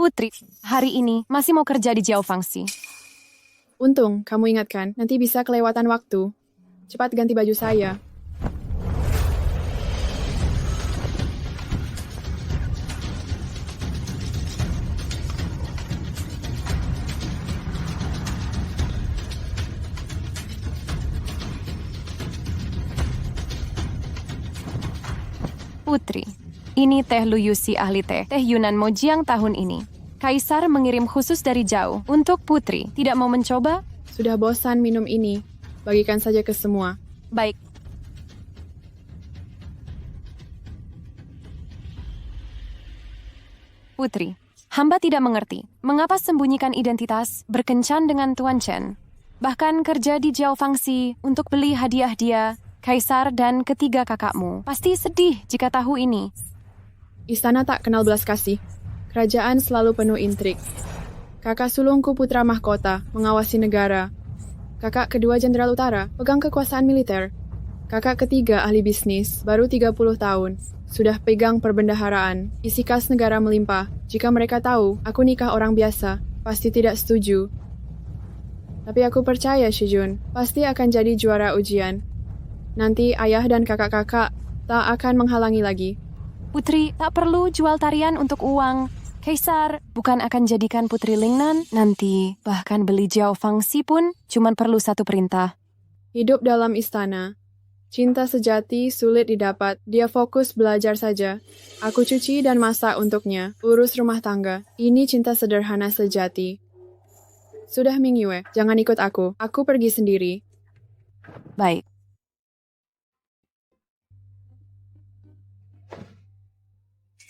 Putri, hari ini masih mau kerja di Jiao Fangxi. Untung, kamu ingatkan, nanti bisa kelewatan waktu. Cepat ganti baju saya. Putri, ini teh Lu Yusi ahli teh Yunan Mojiang tahun ini. Kaisar mengirim khusus dari jauh untuk Putri. Tidak mau mencoba? Sudah bosan minum ini. Bagikan saja ke semua. Baik. Putri, hamba tidak mengerti. Mengapa sembunyikan identitas berkencan dengan Tuan Chen? Bahkan kerja di Jiao Fangxi untuk beli hadiah dia, Kaisar dan ketiga kakakmu. Pasti sedih jika tahu ini. Istana tak kenal belas kasih. Kerajaan selalu penuh intrik. Kakak sulungku putra mahkota, mengawasi negara. Kakak kedua Jenderal Utara, pegang kekuasaan militer. Kakak ketiga ahli bisnis, baru 30 tahun. Sudah pegang perbendaharaan. Isi kas negara melimpah. Jika mereka tahu, aku nikah orang biasa, pasti tidak setuju. Tapi aku percaya, Shijun, pasti akan jadi juara ujian. Nanti ayah dan kakak-kakak tak akan menghalangi lagi. Putri, tak perlu jual tarian untuk uang. Kaisar bukan akan jadikan Putri Lingnan nanti. Bahkan beli Jiao Fangxi pun cuma perlu satu perintah. Hidup dalam istana. Cinta sejati sulit didapat. Dia fokus belajar saja. Aku cuci dan masak untuknya. Urus rumah tangga. Ini cinta sederhana sejati. Sudah Mingyue, jangan ikut aku. Aku pergi sendiri. Baik.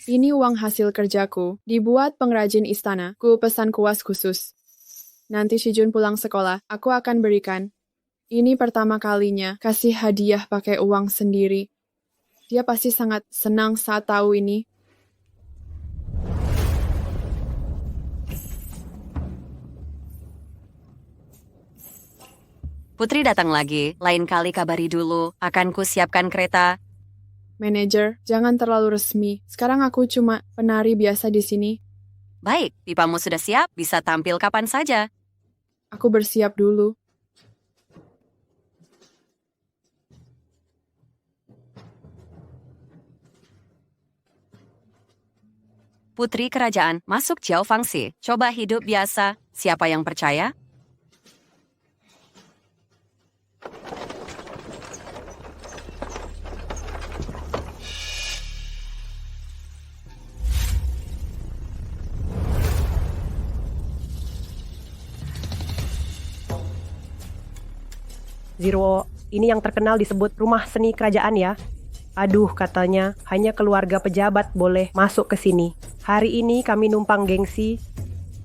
Ini uang hasil kerjaku, dibuat pengrajin istana. Ku pesan kuas khusus. Nanti Shijun pulang sekolah, aku akan berikan. Ini pertama kalinya kasih hadiah pakai uang sendiri. Dia pasti sangat senang saat tahu ini. Putri datang lagi, lain kali kabari dulu. Akan ku siapkan kereta. Manajer, jangan terlalu resmi. Sekarang aku cuma penari biasa di sini. Baik, pipamu sudah siap, bisa tampil kapan saja. Aku bersiap dulu. Putri kerajaan, masuk Jiao Fangxi. Coba hidup biasa. Siapa yang percaya? Zero, ini yang terkenal disebut rumah seni kerajaan ya. Aduh, katanya hanya keluarga pejabat boleh masuk ke sini. Hari ini kami numpang gengsi.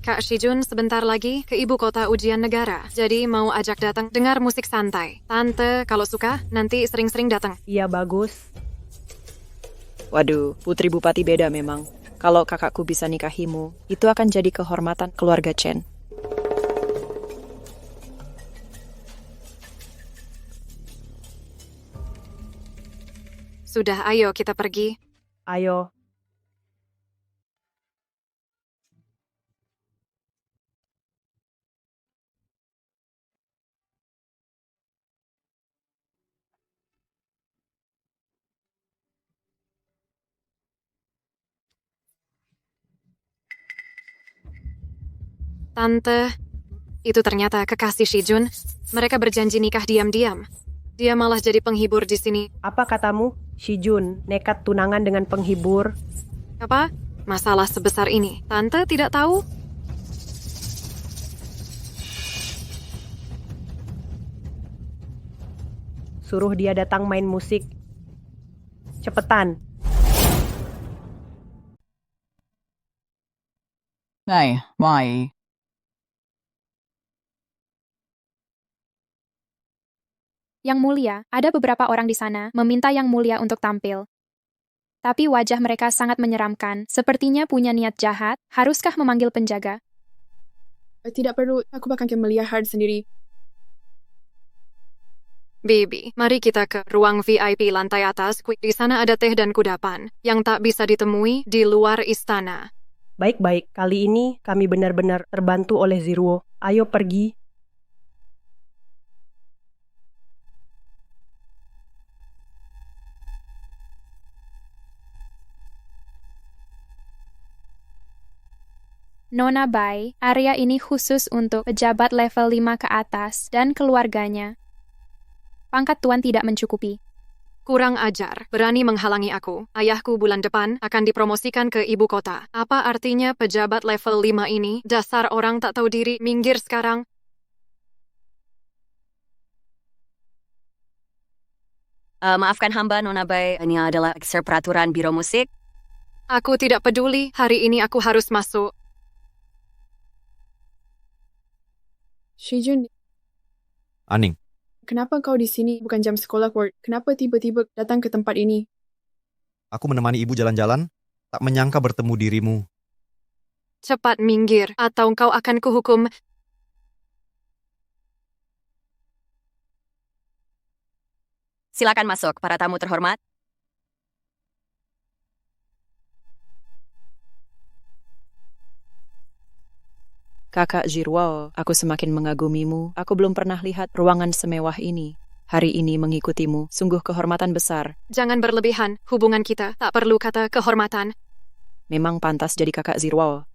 Kak Shijun sebentar lagi ke ibu kota ujian negara. Jadi mau ajak datang dengar musik santai. Tante, kalau suka, nanti sering-sering datang. Iya, bagus. Waduh, putri bupati beda memang. Kalau kakakku bisa nikahimu, itu akan jadi kehormatan keluarga Chen. Sudah, ayo kita pergi. Ayo. Tante, itu ternyata kekasih Shijun. Mereka berjanji nikah diam-diam. Dia malah jadi penghibur di sini. Apa katamu? Shijun nekat tunangan dengan penghibur. Apa? Masalah sebesar ini. Tante tidak tahu? Suruh dia datang main musik. Cepetan. Này, mày. Yang Mulia, ada beberapa orang di sana meminta Yang Mulia untuk tampil. Tapi wajah mereka sangat menyeramkan, sepertinya punya niat jahat. Haruskah memanggil penjaga? Tidak perlu, aku bahkan melihat sendiri. Bibi, mari kita ke ruang VIP lantai atas. Di sana ada teh dan kudapan yang tak bisa ditemui di luar istana. Baik-baik, kali ini kami benar-benar terbantu oleh Ziruo. Ayo pergi. Nona Bai, area ini khusus untuk pejabat level 5 ke atas dan keluarganya. Pangkat tuan tidak mencukupi. Kurang ajar, berani menghalangi aku. Ayahku bulan depan akan dipromosikan ke ibu kota. Apa artinya pejabat level 5 ini? Dasar orang tak tahu diri, minggir sekarang. Maafkan hamba, Nona Bai. Ini adalah ekser peraturan Biro Musik. Aku tidak peduli, hari ini aku harus masuk. Shijun, Aning, kenapa kau di sini bukan jam sekolah, Ward? Kenapa tiba-tiba datang ke tempat ini? aku menemani ibu jalan-jalan, tak menyangka bertemu dirimu. Cepat minggir, atau kau akan kuhukum. Silakan masuk, para tamu terhormat. Kakak Ziruo, aku semakin mengagumimu. Aku belum pernah lihat ruangan semewah ini. Hari ini mengikutimu, sungguh kehormatan besar. Jangan berlebihan, hubungan kita tak perlu kata kehormatan. Memang pantas jadi kakak Ziruo.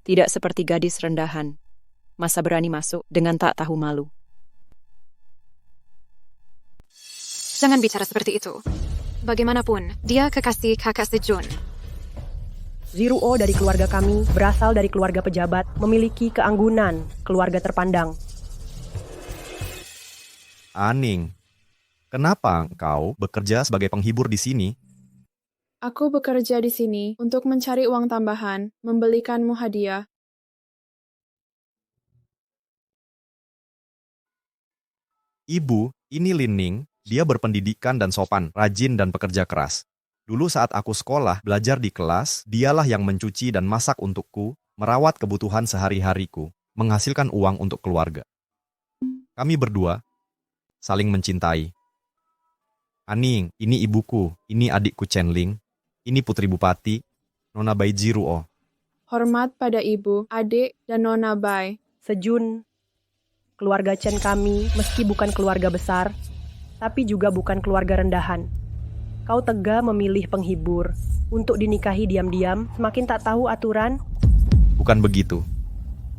Tidak seperti gadis rendahan. Masa berani masuk dengan tak tahu malu. Jangan bicara seperti itu. Bagaimanapun, dia kekasih kakak Sejun. Ziruo dari keluarga kami, berasal dari keluarga pejabat, memiliki keanggunan, keluarga terpandang. Aning, kenapa engkau bekerja sebagai penghibur di sini? Aku bekerja di sini untuk mencari uang tambahan, membelikanmu hadiah. Ibu, ini Lining, dia berpendidikan dan sopan, rajin dan pekerja keras. Dulu saat aku sekolah, belajar di kelas, dialah yang mencuci dan masak untukku, merawat kebutuhan sehari-hariku, menghasilkan uang untuk keluarga. Kami berdua saling mencintai. Aning, ini ibuku, ini adikku Chenling, ini Putri Bupati, Nona Bai Ziruo. Hormat pada ibu, adik, dan Nona Bai. Sejun, keluarga Chen kami, meski bukan keluarga besar, tapi juga bukan keluarga rendahan. Kau tega memilih penghibur untuk dinikahi diam-diam, semakin tak tahu aturan. Bukan begitu.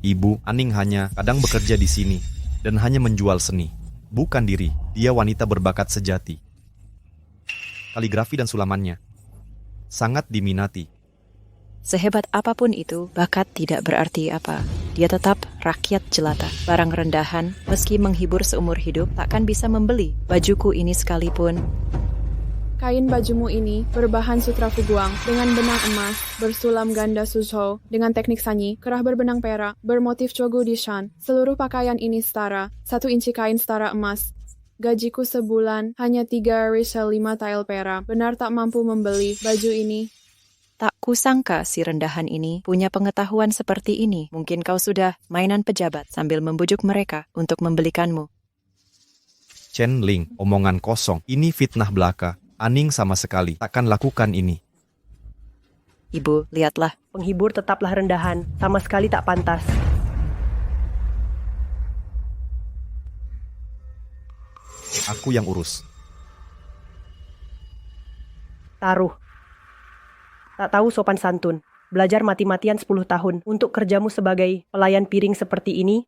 Ibu, Aning hanya kadang bekerja di sini dan hanya menjual seni. Bukan diri, dia wanita berbakat sejati. Kaligrafi dan sulamannya sangat diminati. Sehebat apapun itu, bakat tidak berarti apa. Dia tetap rakyat jelata. Barang rendahan, meski menghibur seumur hidup, takkan bisa membeli. Bajuku ini sekalipun. Kain bajumu ini berbahan sutra fuguang dengan benang emas, bersulam ganda suzhou, dengan teknik sanyi, kerah berbenang perak, bermotif chogu dishan. Seluruh pakaian ini setara, 1 inci kain setara emas. Gajiku sebulan hanya 3 risel 5 tael perak. Benar tak mampu membeli baju ini. Tak kusangka si rendahan ini punya pengetahuan seperti ini. Mungkin kau sudah mainan pejabat sambil membujuk mereka untuk membelikanmu. Chenling, omongan kosong, ini fitnah belaka. Aning sama sekali takkan lakukan ini. Ibu, lihatlah. Penghibur tetaplah rendahan, sama sekali tak pantas. Aku yang urus. Taruh. Tak tahu sopan santun. Belajar mati-matian 10 tahun untuk kerjamu sebagai pelayan piring seperti ini.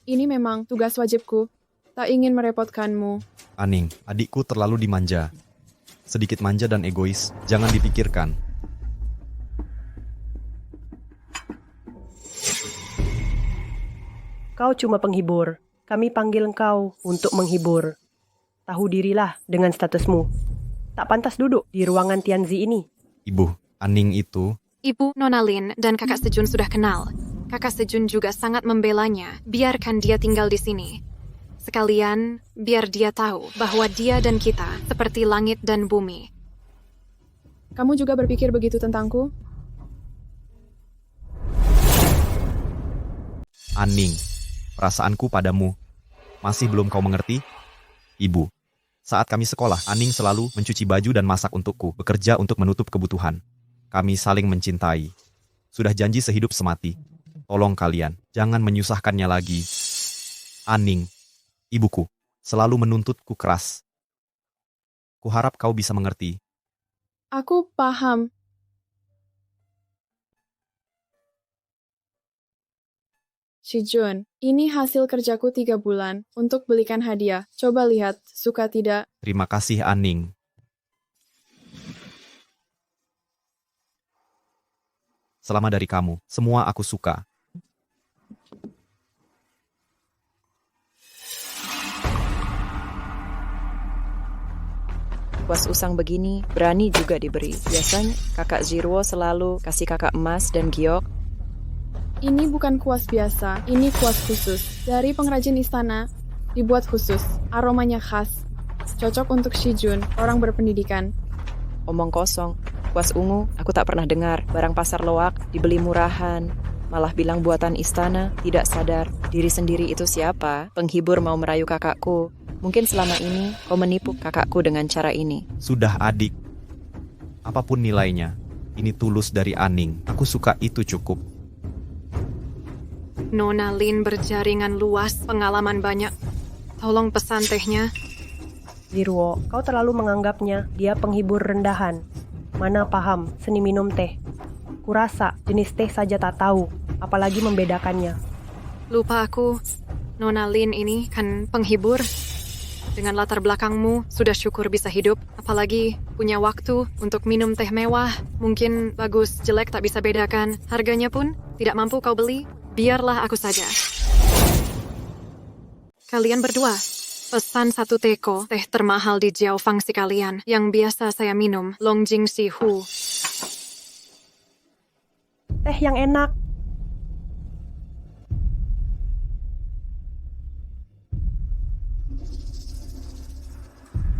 Ini memang tugas wajibku. Tak ingin merepotkanmu. Aning, adikku terlalu dimanja. Sedikit manja dan egois, jangan dipikirkan. Kau cuma penghibur. Kami panggil engkau untuk menghibur. Tahu dirilah dengan statusmu. Tak pantas duduk di ruangan Tianzi ini. Ibu, Aning itu... Ibu, Nona Lin, dan kakak Sejun sudah kenal. Kakak Sejun juga sangat membelanya. Biarkan dia tinggal di sini. Sekalian, biar dia tahu bahwa dia dan kita seperti langit dan bumi. Kamu juga berpikir begitu tentangku? Aning, perasaanku padamu masih belum kau mengerti? Ibu, Saat kami sekolah, Aning selalu mencuci baju dan masak untukku, bekerja untuk menutup kebutuhan. Kami saling mencintai. Sudah janji sehidup semati. Tolong kalian, jangan menyusahkannya lagi. Aning, ibuku, selalu menuntutku keras. Kuharap kau bisa mengerti. Aku paham. Shijun, ini hasil kerjaku 3 bulan untuk belikan hadiah. Coba lihat, suka tidak? Terima kasih, Aning. Selama dari kamu, semua aku suka. Kuas usang begini, berani juga diberi. Biasanya kakak Zirwo selalu kasih kakak emas dan giok. Ini bukan kuas biasa, ini kuas khusus. Dari pengrajin istana, dibuat khusus. Aromanya khas. Cocok untuk Shijun, orang berpendidikan. Omong kosong. Kuas ungu, aku tak pernah dengar. Barang pasar loak, dibeli murahan. Malah bilang buatan istana, tidak sadar. Diri sendiri itu siapa? Penghibur mau merayu kakakku. Mungkin selama ini kau menipu kakakku dengan cara ini. Sudah, adik. Apapun nilainya, ini tulus dari Aning. Aku suka itu cukup. Nona Lin berjaringan luas, pengalaman banyak. Tolong pesan tehnya. Zirwo, kau terlalu menganggapnya dia penghibur rendahan. Mana paham seni minum teh. Kurasa jenis teh saja tak tahu, apalagi membedakannya. Lupa aku, Nona Lin ini kan penghibur. Dengan latar belakangmu, sudah syukur bisa hidup. Apalagi punya waktu untuk minum teh mewah. Mungkin bagus, jelek tak bisa bedakan. Harganya pun tidak mampu kau beli. Biarlah aku saja. Kalian berdua, pesan 1 teko teh termahal di Jiao Fangsi kalian. Yang biasa saya minum, Longjing Si Hu. Teh yang enak.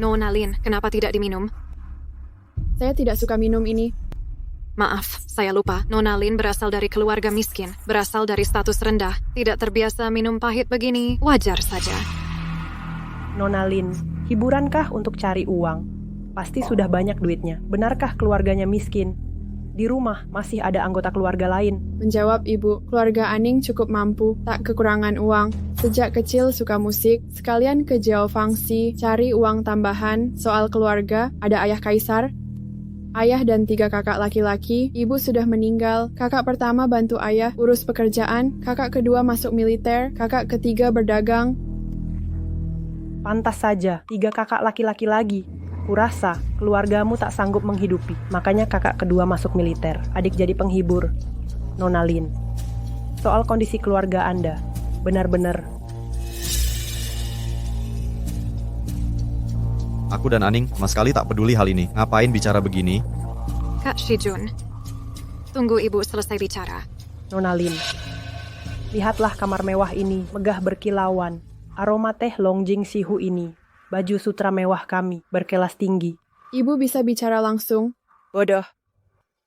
Nona Lin, kenapa tidak diminum? Saya tidak suka minum ini. Maaf, saya lupa. Nona Lin berasal dari keluarga miskin, berasal dari status rendah, tidak terbiasa minum pahit begini, wajar saja. Nona Lin, hiburankah untuk cari uang? Pasti sudah banyak duitnya. Benarkah keluarganya miskin? Di rumah masih ada anggota keluarga lain. Menjawab ibu, keluarga Aning cukup mampu, tak kekurangan uang. Sejak kecil suka musik, sekalian ke Jiao Fangsi, cari uang tambahan. Soal keluarga, ada ayah kaisar, ayah dan 3 kakak laki-laki. Ibu sudah meninggal. Kakak pertama bantu ayah urus pekerjaan, kakak kedua masuk militer, kakak ketiga berdagang. Pantas saja, 3 kakak laki-laki lagi. Kurasa keluargamu tak sanggup menghidupi, makanya kakak kedua masuk militer, adik jadi penghibur. Nona Lin, soal kondisi keluarga Anda, benar-benar. Aku dan Aning sama sekali tak peduli hal ini. Ngapain bicara begini? Kak Shijun, tunggu ibu selesai bicara. Nona Lin, lihatlah kamar mewah ini, megah berkilauan. Aroma teh Longjing Si Hu ini. Baju sutra mewah kami, berkelas tinggi. Ibu bisa bicara langsung. Bodoh.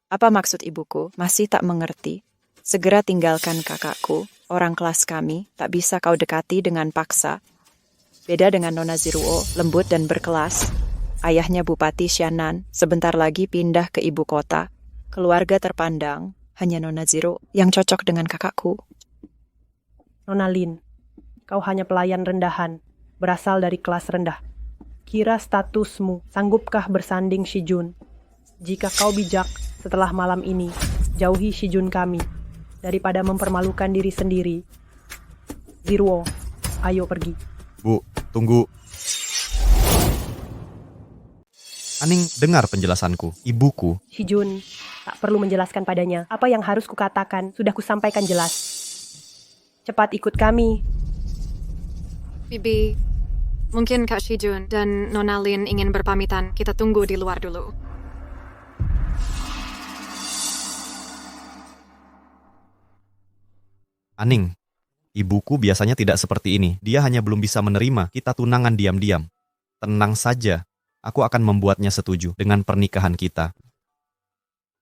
Apa maksud ibuku? Masih tak mengerti. Segera tinggalkan kakakku. Orang kelas kami tak bisa kau dekati dengan paksa. Beda dengan Nona Zirwo, lembut dan berkelas. Ayahnya Bupati Xianan, sebentar lagi pindah ke ibu kota. Keluarga terpandang, hanya Nona Zirwo yang cocok dengan kakakku. Nona Lin, kau hanya pelayan rendahan, berasal dari kelas rendah. Kira statusmu, sanggupkah bersanding Shijun? Jika kau bijak, setelah malam ini, jauhi Shijun kami, daripada mempermalukan diri sendiri. Zirwo, ayo pergi. Bu, tunggu. Aning, dengar penjelasanku. Ibuku. Shijun, tak perlu menjelaskan padanya. Apa yang harus kukatakan, sudah kusampaikan jelas. Cepat ikut kami. Bibi, mungkin Kak Shijun dan Nona Lin ingin berpamitan. Kita tunggu di luar dulu. Aning, ibuku biasanya tidak seperti ini. Dia hanya belum bisa menerima kita tunangan diam-diam. Tenang saja, aku akan membuatnya setuju dengan pernikahan kita.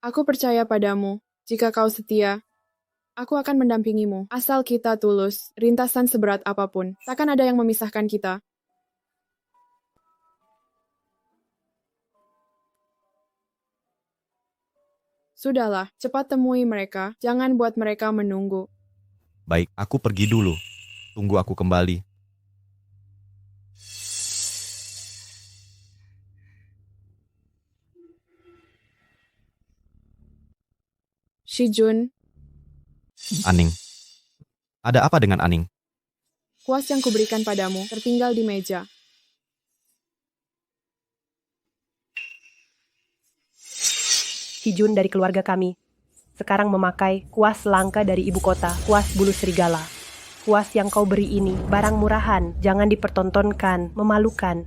Aku percaya padamu. Jika kau setia, aku akan mendampingimu. Asal kita tulus, rintasan seberat apapun. Takkan ada yang memisahkan kita. Sudahlah, cepat temui mereka. Jangan buat mereka menunggu. Baik, aku pergi dulu. Tunggu aku kembali. Shijun, Aning. Ada apa dengan Aning? kuas yang kuberikan padamu tertinggal di meja. Hijun dari keluarga kami sekarang memakai kuas langka dari ibu kota, kuas bulu serigala. Kuas yang kau beri ini barang murahan, jangan dipertontonkan, memalukan.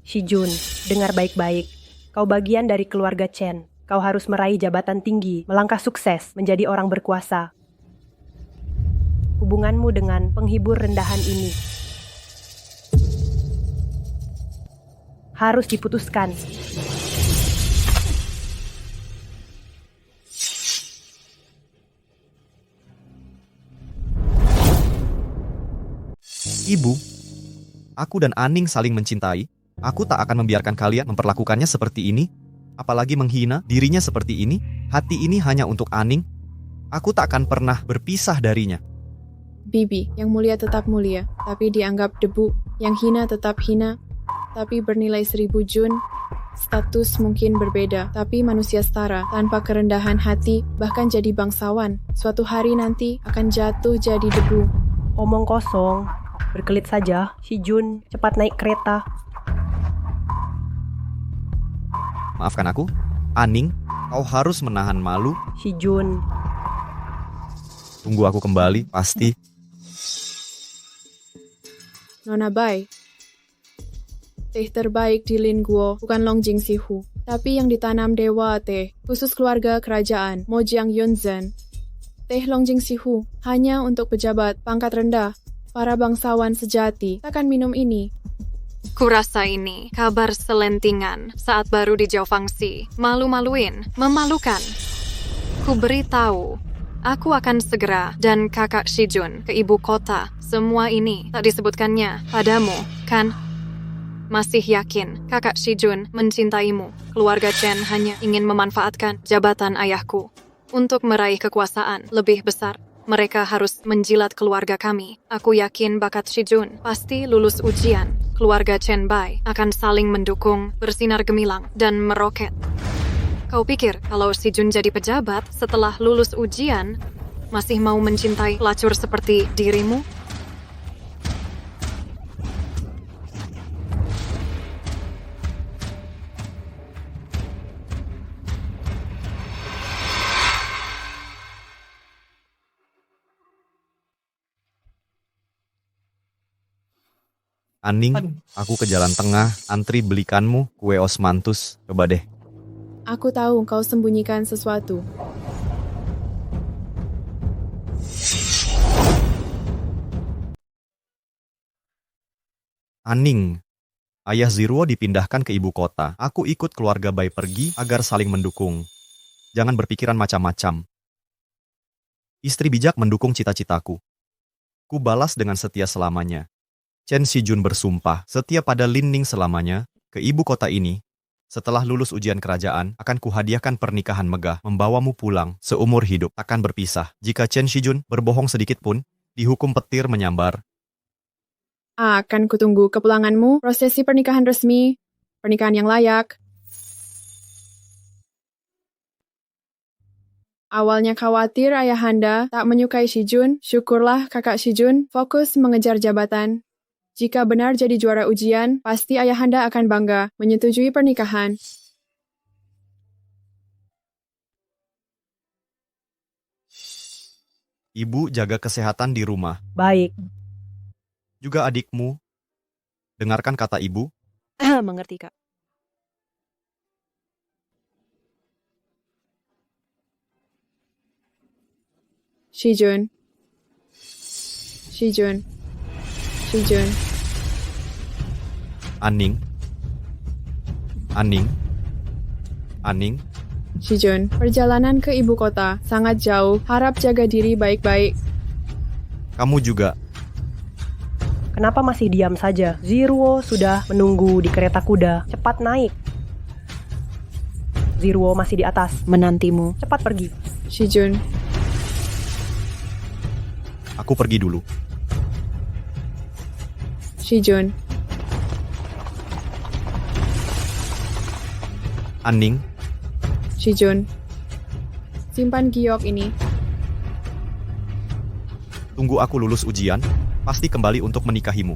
Shijun, dengar baik-baik. Kau bagian dari keluarga Chen. Kau harus meraih jabatan tinggi, melangkah sukses, menjadi orang berkuasa. Hubunganmu dengan penghibur rendahan ini harus diputuskan. Ibu, aku dan Aning saling mencintai. Aku tak akan membiarkan kalian memperlakukannya seperti ini. Apalagi menghina dirinya seperti ini. Hati ini hanya untuk Aning. Aku tak akan pernah berpisah darinya. Bibi, yang mulia tetap mulia, tapi dianggap debu. Yang hina tetap hina, tapi bernilai 1000 jun. Status mungkin berbeda, tapi manusia setara, tanpa kerendahan hati, bahkan jadi bangsawan. Suatu hari nanti akan jatuh jadi debu. Omong kosong, berkelit saja. Shijun, cepat naik kereta. Maafkan aku, Aning, kau harus menahan malu. Shijun, Tunggu aku kembali, pasti. Nona Bai, teh terbaik di Lingguo bukan Longjing Sihu, tapi yang ditanam dewa teh, khusus keluarga kerajaan Mojang Yunzhen. Teh Longjing Sihu hanya untuk pejabat pangkat rendah. Para bangsawan sejati takkan minum ini. Kurasa ini kabar selentingan saat baru di Jiaofangxi. Malu-maluin, memalukan. Ku beritahu, aku akan segera dan kakak Shijun ke ibu kota. Semua ini tak disebutkannya padamu, kan? Masih yakin kakak Shijun mencintaimu. Keluarga Chen hanya ingin memanfaatkan jabatan ayahku untuk meraih kekuasaan lebih besar. Mereka harus menjilat keluarga kami. Aku yakin bakat Shijun pasti lulus ujian. Keluarga Chen Bai akan saling mendukung, bersinar gemilang, dan meroket. Kau pikir kalau Shijun jadi pejabat setelah lulus ujian, masih mau mencintai pelacur seperti dirimu? Aning, aku ke jalan tengah, antri belikanmu kue osmanthus. Coba deh. Aku tahu kau sembunyikan sesuatu. Aning, ayah Ziruo dipindahkan ke ibu kota. Aku ikut keluarga Bai pergi agar saling mendukung. Jangan berpikiran macam-macam. Istri bijak mendukung cita-citaku. Ku balas dengan setia selamanya. Chen Shijun bersumpah setia pada Lin Ning selamanya. Ke ibu kota ini, setelah lulus ujian kerajaan, akan kuhadiahkan pernikahan megah, membawamu pulang, seumur hidup, takkan berpisah. Jika Chen Shijun berbohong sedikit pun, dihukum petir menyambar. Akan kutunggu kepulanganmu, prosesi pernikahan resmi, pernikahan yang layak. Awalnya khawatir ayahanda tak menyukai Shijun, syukurlah kakak Shijun fokus mengejar jabatan. Jika benar jadi juara ujian, pasti ayahanda akan bangga menyetujui pernikahan. Ibu jaga kesehatan di rumah. baik. Juga adikmu. Dengarkan kata ibu. Mengerti, Kak. Shijun. Shijun. Shijun. Aning. Aning. Aning. Shijun, perjalanan ke ibu kota sangat jauh. Harap jaga diri baik-baik. Kamu juga. Kenapa masih diam saja? Ziruo sudah menunggu di kereta kuda. Cepat naik. Ziruo masih di atas. Menantimu. Cepat pergi. Shijun, Aku pergi dulu. Shijun, Anning, Shijun. Simpan giok ini. tunggu aku lulus ujian, pasti kembali untuk menikahimu.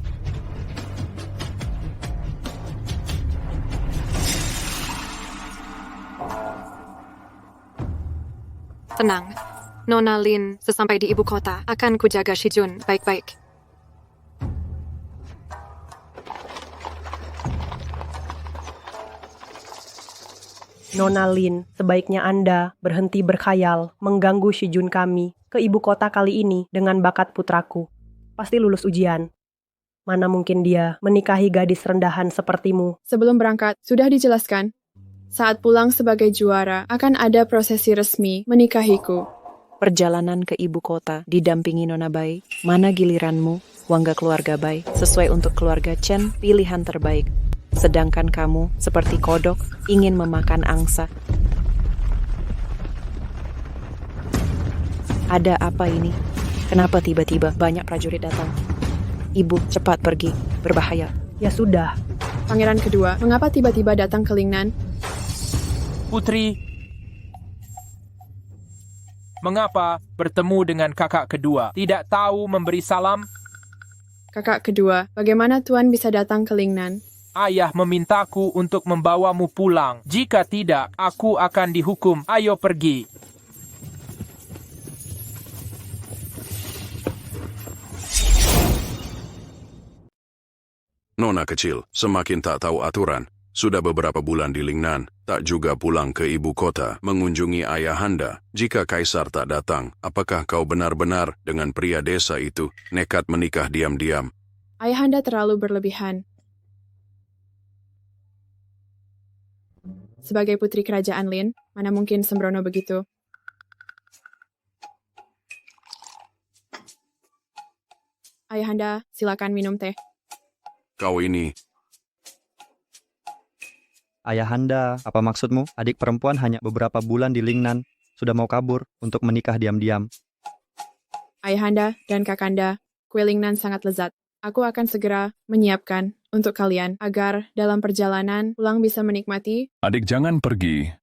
Tenang. Nona Lin, sesampai di ibu kota, akan kujaga Shijun baik-baik. Nona Lin, sebaiknya Anda berhenti berkhayal mengganggu Shijun kami ke ibu kota kali ini dengan bakat putraku. Pasti lulus ujian. Mana mungkin dia menikahi gadis rendahan sepertimu. Sebelum berangkat, sudah dijelaskan. Saat pulang sebagai juara, akan ada prosesi resmi menikahiku. Perjalanan ke ibu kota didampingi Nona Bai. Mana giliranmu, Wangga keluarga Bai, sesuai untuk keluarga Chen, pilihan terbaik. Sedangkan kamu, seperti kodok, ingin memakan angsa. Ada apa ini? Kenapa tiba-tiba banyak prajurit datang? Ibu, cepat pergi. Berbahaya. Ya sudah, Pangeran kedua, mengapa tiba-tiba datang ke Lingnan? Putri, mengapa bertemu dengan kakak kedua? Tidak tahu memberi salam? Kakak kedua, bagaimana Tuan bisa datang ke Lingnan? Ayah memintaku untuk membawamu pulang. Jika tidak, aku akan dihukum. Ayo pergi. Nona kecil, semakin tak tahu aturan. Sudah beberapa bulan di Lingnan, tak juga pulang ke ibu kota mengunjungi ayahanda. Jika kaisar tak datang, apakah kau benar-benar dengan pria desa itu nekat menikah diam-diam? Ayahanda terlalu berlebihan. Sebagai putri kerajaan Lin, mana mungkin sembrono begitu? Ayahanda, silakan minum teh. Kau ini, Ayahanda, apa maksudmu? Adik perempuan hanya beberapa bulan di Lingnan, sudah mau kabur untuk menikah diam-diam. Ayahanda dan kakanda, kue Lingnan sangat lezat. Aku akan segera menyiapkan untuk kalian agar dalam perjalanan pulang bisa menikmati. Adik jangan pergi.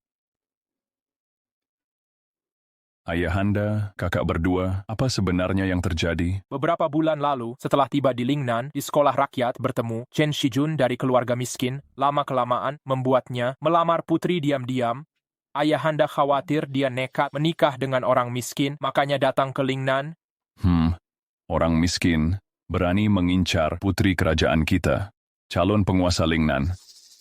Ayahanda, kakak berdua, apa sebenarnya yang terjadi? Beberapa bulan lalu, setelah tiba di Lingnan, di sekolah rakyat bertemu Chen Shijun dari keluarga miskin, lama-kelamaan membuatnya melamar putri diam-diam. Ayahanda khawatir dia nekat menikah dengan orang miskin, makanya datang ke Lingnan. Orang miskin berani mengincar putri kerajaan kita. Calon penguasa Lingnan.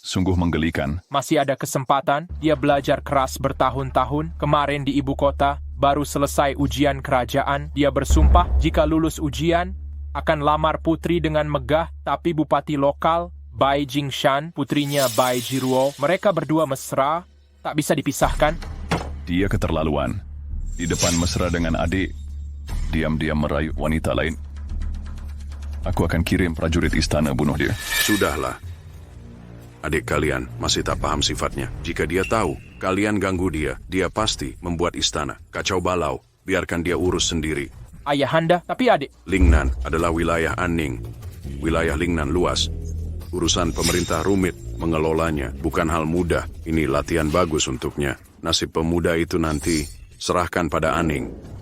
Sungguh menggelikan. Masih ada kesempatan, dia belajar keras bertahun-tahun. Kemarin di ibu kota, baru selesai ujian kerajaan. Dia bersumpah jika lulus ujian, akan lamar putri dengan megah. Tapi bupati lokal, Bai Jingshan, putrinya Bai Jiruo, mereka berdua mesra, tak bisa dipisahkan. Dia keterlaluan. Di depan mesra dengan adik, diam-diam merayu wanita lain. Aku akan kirim prajurit istana bunuh dia. sudahlah. Adik kalian masih tak paham sifatnya. Jika dia tahu, kalian ganggu dia, dia pasti membuat istana. Kacau balau, biarkan dia urus sendiri. Ayahanda, tapi adik. Lingnan adalah wilayah Anning. Wilayah Lingnan luas. Urusan pemerintah rumit, mengelolanya bukan hal mudah. Ini latihan bagus untuknya. Nasib pemuda itu nanti serahkan pada Anning.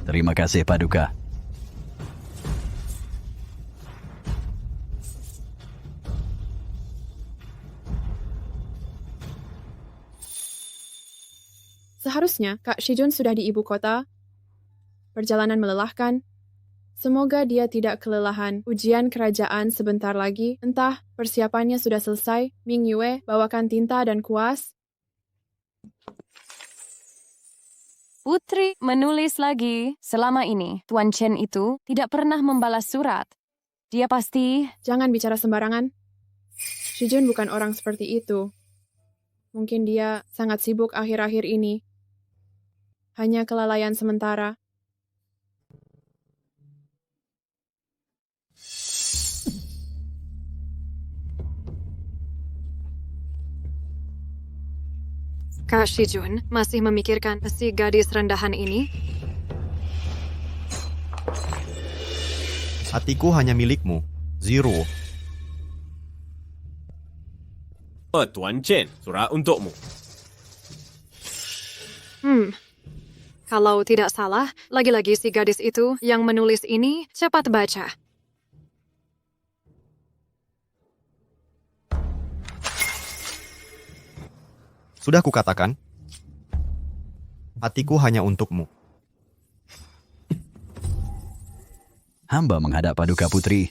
Terima kasih, Paduka. Seharusnya Kak Shijun sudah di ibu kota. Perjalanan melelahkan. Semoga dia tidak kelelahan. Ujian kerajaan sebentar lagi. Entah persiapannya sudah selesai. Ming Yue, bawakan tinta dan kuas. Putri menulis lagi, selama ini Tuan Chen itu tidak pernah membalas surat. Dia pasti... Jangan bicara sembarangan. Shijun bukan orang seperti itu. Mungkin dia sangat sibuk akhir-akhir ini. Hanya kelalaian sementara. Kak Shijun masih memikirkan si gadis rendahan ini? Hatiku hanya milikmu, Zero. Tuan Chen, surat untukmu. Kalau tidak salah, lagi-lagi si gadis itu yang menulis ini cepat baca. Sudah kukatakan, hatiku hanya untukmu. Hamba menghadap Paduka Putri.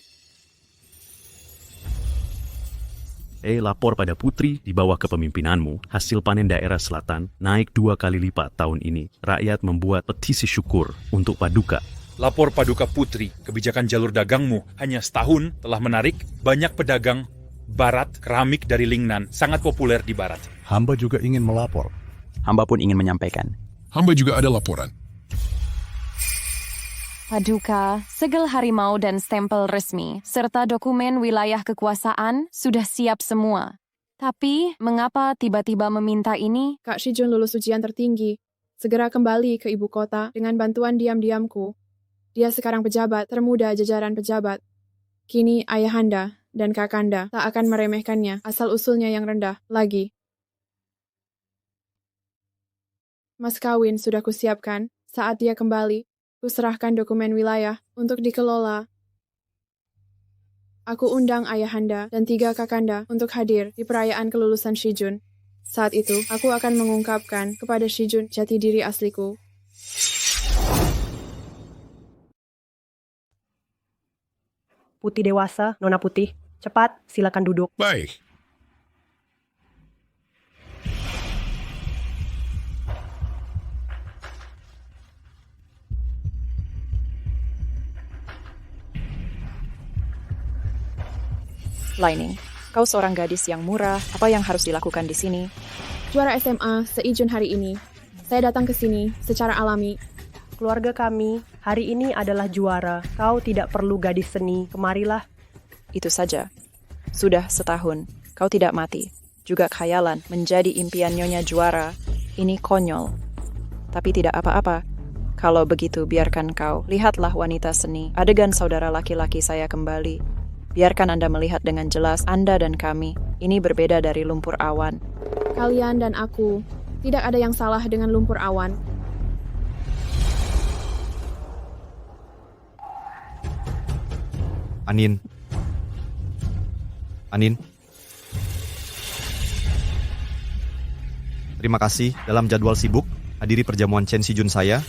Lapor pada Putri, di bawah kepemimpinanmu, hasil panen daerah selatan naik 2 kali lipat tahun ini. Rakyat membuat petisi syukur untuk Paduka. Lapor Paduka Putri, kebijakan jalur dagangmu hanya setahun telah menarik banyak pedagang barat keramik dari Lingnan, sangat populer di barat. Hamba juga ingin melapor. Hamba pun ingin menyampaikan. Hamba juga ada laporan. Paduka, segel harimau dan stempel resmi, serta dokumen wilayah kekuasaan sudah siap semua. Tapi, mengapa tiba-tiba meminta ini? Kak Shijun lulus ujian tertinggi. Segera kembali ke ibu kota dengan bantuan diam-diamku. Dia sekarang pejabat termuda jajaran pejabat. Kini ayahanda dan kakanda tak akan meremehkannya asal-usulnya yang rendah lagi. Mas kawin sudah kusiapkan. Saat dia kembali, kuserahkan dokumen wilayah untuk dikelola. Aku undang ayahanda dan 3 kakanda untuk hadir di perayaan kelulusan Shijun. Saat itu, aku akan mengungkapkan kepada Shijun jati diri asliku. Putih dewasa, Nona Putih. Cepat, silakan duduk. Baik. Lining, kau seorang gadis yang murah. Apa yang harus dilakukan di sini? Juara SMA se-Ijun hari ini. Saya datang ke sini secara alami. Keluarga kami hari ini adalah juara. Kau tidak perlu gadis seni. Kemarilah. Itu saja. Sudah setahun, kau tidak mati. Juga khayalan menjadi impian Nyonya juara. Ini konyol. Tapi tidak apa-apa. Kalau begitu, biarkan kau. Lihatlah wanita seni. Adegan saudara laki-laki saya kembali. Biarkan Anda melihat dengan jelas, Anda dan kami. Ini berbeda dari lumpur awan. Kalian dan aku. Tidak ada yang salah dengan lumpur awan. Anin. Terima kasih, dalam jadwal sibuk, hadiri perjamuan Chen Shijun saya.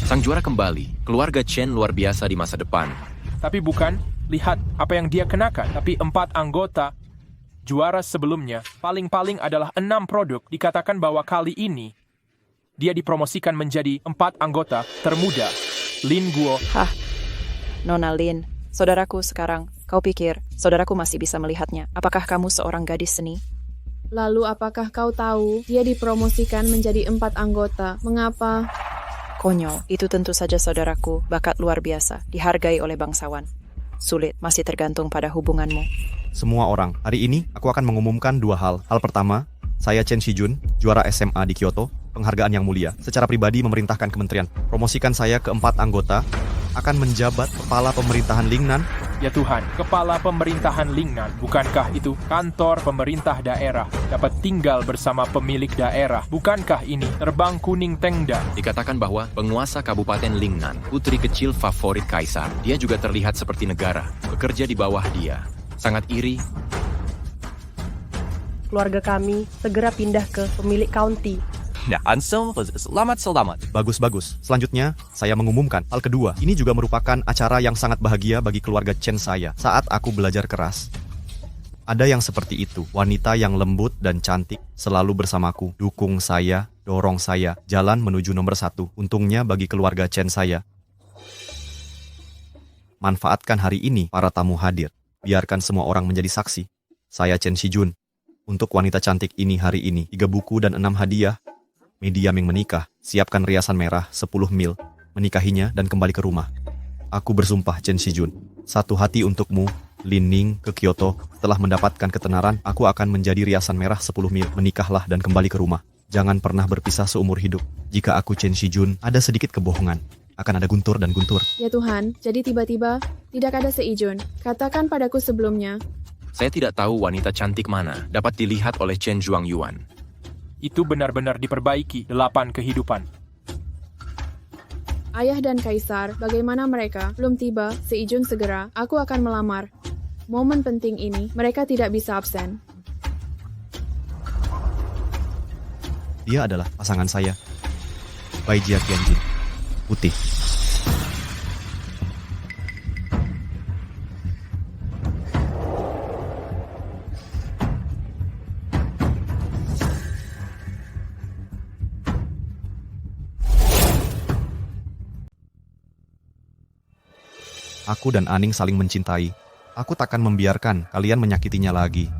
Sang juara kembali, keluarga Chen luar biasa di masa depan. Tapi bukan, lihat apa yang dia kenakan. Tapi 4 anggota juara sebelumnya, paling-paling adalah 6 produk. Dikatakan bahwa kali ini, dia dipromosikan menjadi 4 anggota termuda. Lin Guo. Hah, Nona Lin, saudaraku sekarang. Kau pikir, saudaraku masih bisa melihatnya. Apakah kamu seorang gadis seni? Lalu apakah kau tahu dia dipromosikan menjadi 4 anggota? Mengapa? Konyol, itu tentu saja saudaraku, bakat luar biasa, dihargai oleh bangsawan. Sulit, masih tergantung pada hubunganmu. Semua orang, hari ini aku akan mengumumkan 2 hal. Hal pertama, saya Chen Shijun, juara SMA di Kyoto, penghargaan yang mulia. Secara pribadi memerintahkan kementerian, promosikan saya ke 4 anggota, akan menjabat kepala pemerintahan Lingnan. Ya Tuhan, kepala pemerintahan Lingnan, bukankah itu kantor pemerintah daerah? Dapat tinggal bersama pemilik daerah. Bukankah ini terbang kuning tengda? Dikatakan bahwa penguasa Kabupaten Lingnan, putri kecil favorit kaisar. Dia juga terlihat seperti negara, bekerja di bawah dia. Sangat iri. Keluarga kami segera pindah ke pemilik county. Selamat. Bagus. Selanjutnya, saya mengumumkan hal kedua. Ini juga merupakan acara yang sangat bahagia bagi keluarga Chen saya saat aku belajar keras. Ada yang seperti itu, wanita yang lembut dan cantik, selalu bersamaku, dukung saya, dorong saya, jalan menuju nomor 1. Untungnya bagi keluarga Chen saya. Manfaatkan hari ini, para tamu hadir. Biarkan semua orang menjadi saksi. Saya Chen Shijun. Untuk wanita cantik ini hari ini, 3 buku dan 6 hadiah. Mediam yang menikah, siapkan riasan merah 10 mil, menikahinya dan kembali ke rumah. Aku bersumpah Chen Shijun, satu hati untukmu, Lin Ning ke Kyoto. Setelah mendapatkan ketenaran, aku akan menjadi riasan merah 10 mil, menikahlah dan kembali ke rumah. Jangan pernah berpisah seumur hidup. Jika aku Chen Shijun, ada sedikit kebohongan. Akan ada guntur dan guntur. Ya Tuhan, jadi tiba-tiba tidak ada seijun. Katakan padaku sebelumnya. Saya tidak tahu wanita cantik mana dapat dilihat oleh Chen Zhuangyuan. Itu benar-benar diperbaiki 8 kehidupan. Ayah dan Kaisar, bagaimana mereka? Belum tiba, seijun segera, aku akan melamar. Momen penting ini, mereka tidak bisa absen. Dia adalah pasangan saya. Bai Jia Tianjin. Putih. Aku dan Aning saling mencintai. Aku takkan membiarkan kalian menyakitinya lagi.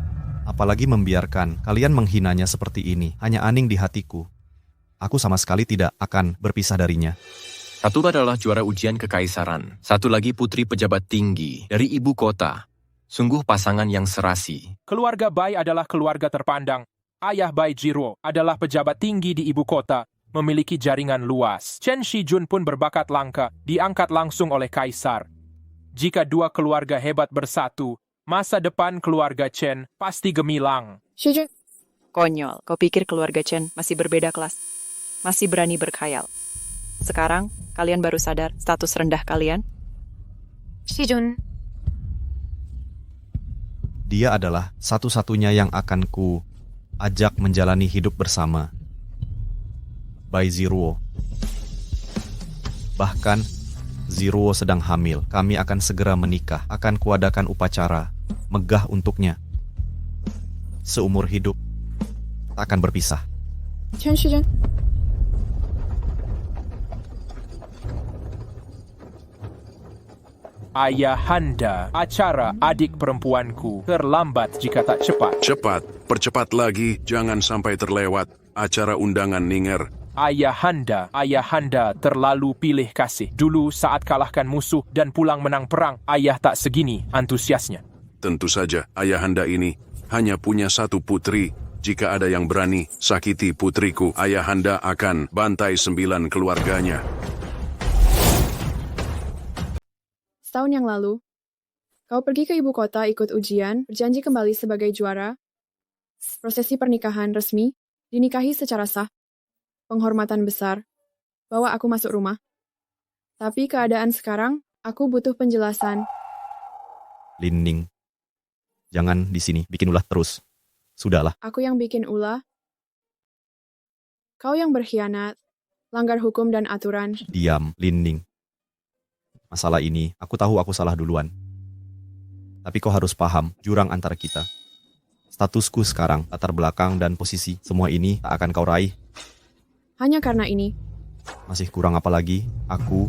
Apalagi membiarkan kalian menghinanya seperti ini. Hanya Aning di hatiku. Aku sama sekali tidak akan berpisah darinya. Satu adalah juara ujian kekaisaran. Satu lagi putri pejabat tinggi dari ibu kota. Sungguh pasangan yang serasi. Keluarga Bai adalah keluarga terpandang. Ayah Bai Jiruo adalah pejabat tinggi di ibu kota, memiliki jaringan luas. Chen Shijun pun berbakat langka, diangkat langsung oleh kaisar. Jika dua keluarga hebat bersatu, masa depan keluarga Chen pasti gemilang. Shijun. Konyol, kau pikir keluarga Chen masih berbeda kelas? Masih berani berkhayal? Sekarang, kalian baru sadar status rendah kalian? Shijun. Dia adalah satu-satunya yang akan ku ajak menjalani hidup bersama. Bai Ziruo. Bahkan, Ziruo sedang hamil. Kami akan segera menikah. Akan kuadakan upacara megah untuknya. Seumur hidup, tak akan berpisah. Chen Shijun. Ayahanda, acara adik perempuanku terlambat jika tak cepat. Cepat, percepat lagi, jangan sampai terlewat. Acara undangan Ninger. Ayahanda terlalu pilih kasih. Dulu saat kalahkan musuh dan pulang menang perang, ayah tak segini antusiasnya. Tentu saja, ayahanda ini hanya punya satu putri. Jika ada yang berani sakiti putriku, ayahanda akan bantai 9 keluarganya. Setahun yang lalu, kau pergi ke ibu kota ikut ujian, berjanji kembali sebagai juara. Prosesi pernikahan resmi, dinikahi secara sah. Penghormatan besar, bawa aku masuk rumah. Tapi keadaan sekarang, aku butuh penjelasan. Lin Ning, jangan di sini bikin ulah terus. Sudahlah. Aku yang bikin ulah. Kau yang berkhianat, langgar hukum dan aturan. Diam, Lin Ning. Masalah ini, aku tahu aku salah duluan. Tapi kau harus paham jurang antara kita. Statusku sekarang, latar belakang dan posisi, semua ini tak akan kau raih. Hanya karena ini. Masih kurang apa lagi? Aku,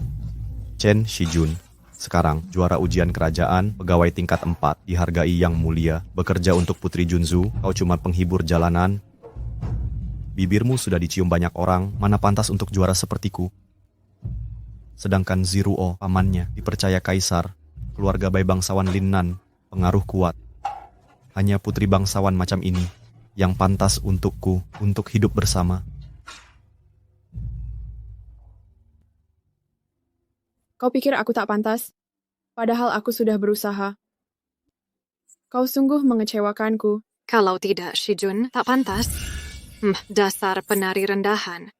Chen Shijun, sekarang juara ujian kerajaan, pegawai tingkat 4, dihargai yang mulia, bekerja untuk Putri Junzu, kau cuma penghibur jalanan. Bibirmu sudah dicium banyak orang, mana pantas untuk juara sepertiku. Sedangkan Ziruo, pamannya, dipercaya kaisar, keluarga Bai bangsawan Linnan, pengaruh kuat. Hanya putri bangsawan macam ini yang pantas untukku untuk hidup bersama. Kau pikir aku tak pantas? Padahal aku sudah berusaha. Kau sungguh mengecewakanku. Kalau tidak, Shijun, tak pantas. Dasar penari rendahan.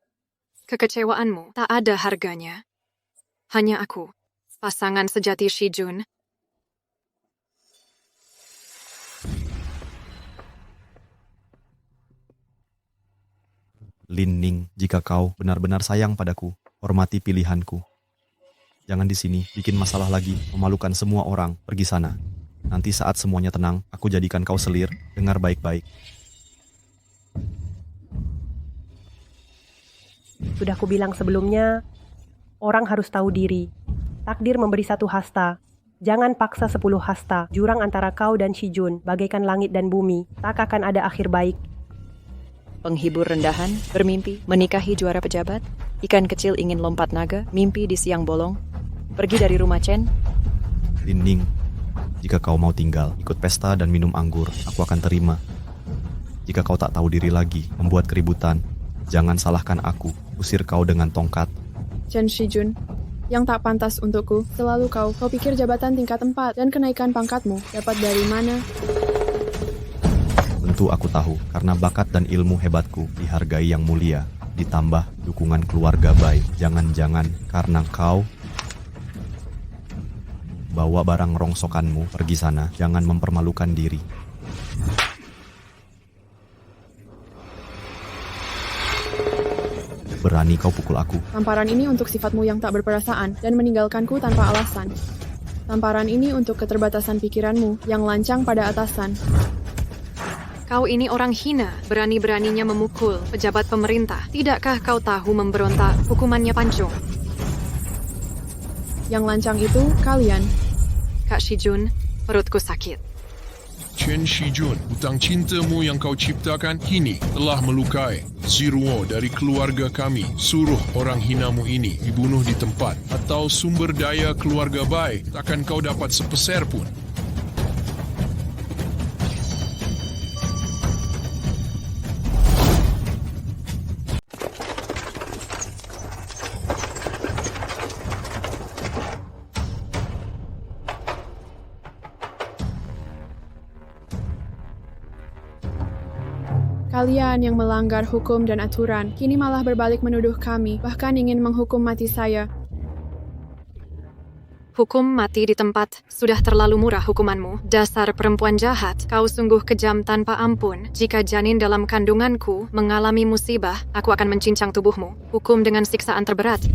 Kekecewaanmu tak ada harganya. Hanya aku, pasangan sejati Shijun. Lin Ning, jika kau benar-benar sayang padaku, hormati pilihanku. Jangan di sini, bikin masalah lagi, memalukan semua orang, pergi sana. Nanti saat semuanya tenang, aku jadikan kau selir, dengar baik-baik. Sudah kubilang sebelumnya, orang harus tahu diri. Takdir memberi 1 hasta. Jangan paksa 10 hasta. Jurang antara kau dan Shijun, bagaikan langit dan bumi, tak akan ada akhir baik. Penghibur rendahan, bermimpi, menikahi juara pejabat, ikan kecil ingin lompat naga, mimpi di siang bolong, pergi dari rumah Chen. Lin Ning, jika kau mau tinggal, ikut pesta dan minum anggur, aku akan terima. Jika kau tak tahu diri lagi, membuat keributan, Jangan salahkan aku. Usir kau dengan tongkat. Chen Shijun, yang tak pantas untukku, selalu kau pikir jabatan tingkat 4 dan kenaikan pangkatmu dapat dari mana? Tentu aku tahu, karena bakat dan ilmu hebatku dihargai yang mulia. Ditambah dukungan keluarga Bai. Jangan-jangan karena kau bawa barang rongsokanmu pergi sana. Jangan mempermalukan diri. Berani kau pukul aku. Tamparan ini untuk sifatmu yang tak berperasaan dan meninggalkanku tanpa alasan. Tamparan ini untuk keterbatasan pikiranmu yang lancang pada atasan. Kau ini orang hina, berani-beraninya memukul pejabat pemerintah. Tidakkah kau tahu memberontak hukumannya pancung? Yang lancang itu kalian. Kak Shijun, perutku sakit. Chen Shijun, hutang cintamu yang kau ciptakan kini telah melukai. Ziruo dari keluarga kami suruh orang hinamu ini dibunuh di tempat. Atau sumber daya keluarga Bai, takkan kau dapat sepeser pun. Kalian yang melanggar hukum dan aturan, kini malah berbalik menuduh kami, bahkan ingin menghukum mati saya. Hukum mati di tempat sudah terlalu murah hukumanmu. Dasar perempuan jahat, kau sungguh kejam tanpa ampun. Jika janin dalam kandunganku mengalami musibah, aku akan mencincang tubuhmu. Hukum dengan siksaan terberat.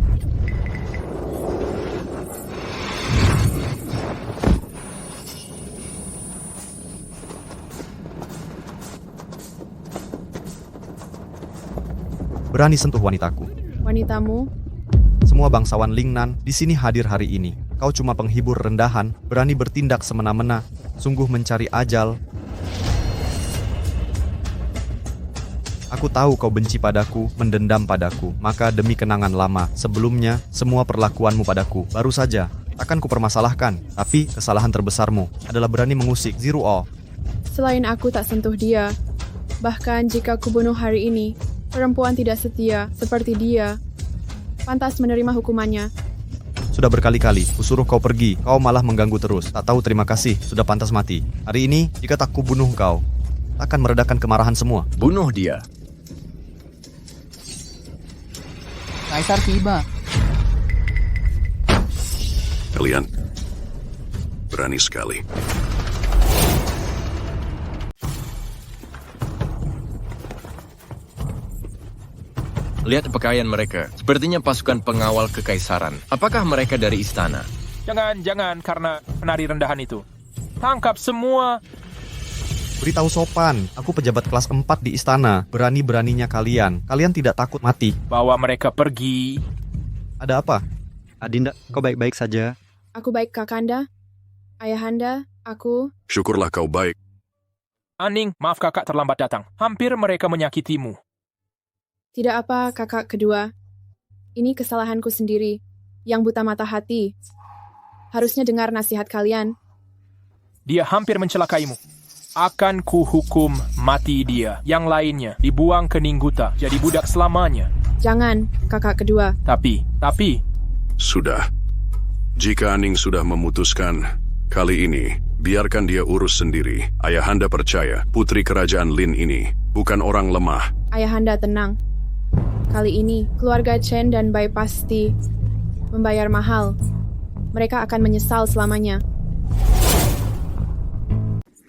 Berani sentuh wanitaku. Wanitamu? Semua bangsawan Lingnan di sini hadir hari ini. Kau cuma penghibur rendahan, berani bertindak semena-mena, sungguh mencari ajal. Aku tahu kau benci padaku, mendendam padaku, maka demi kenangan lama, sebelumnya semua perlakuanmu padaku, baru saja, takkan kupermasalahkan, tapi kesalahan terbesarmu adalah berani mengusik Ziruo. Selain aku tak sentuh dia, bahkan jika kubunuh hari ini, perempuan tidak setia seperti dia pantas menerima hukumannya. Sudah berkali-kali, kusuruh kau pergi, kau malah mengganggu terus. Tak tahu terima kasih, sudah pantas mati. Hari ini, jika tak kubunuh kau, akan meredakan kemarahan semua. Bunuh dia. Kaisar tiba. Kalian berani sekali. Lihat pakaian mereka. Sepertinya pasukan pengawal kekaisaran. Apakah mereka dari istana? Jangan, karena penari rendahan itu. Tangkap semua. Beritahu sopan, aku pejabat kelas 4 di istana. Berani-beraninya kalian. Kalian tidak takut mati. Bawa mereka pergi. Ada apa? Adinda, kau baik-baik saja. Aku baik Kakanda. Ayahanda, aku... Syukurlah kau baik. Aning, maaf kakak terlambat datang. Hampir mereka menyakitimu. Tidak apa, kakak kedua. Ini kesalahanku sendiri, yang buta mata hati. Harusnya dengar nasihat kalian. Dia hampir mencelakaimu. Akan kuhukum mati dia. Yang lainnya dibuang ke Ningguta, jadi budak selamanya. Jangan, kakak kedua. Tapi... Sudah. Jika Aning sudah memutuskan, kali ini, biarkan dia urus sendiri. Ayahanda percaya, putri kerajaan Lin ini bukan orang lemah. Ayahanda tenang. Kali ini, keluarga Chen dan Bai pasti membayar mahal. Mereka akan menyesal selamanya.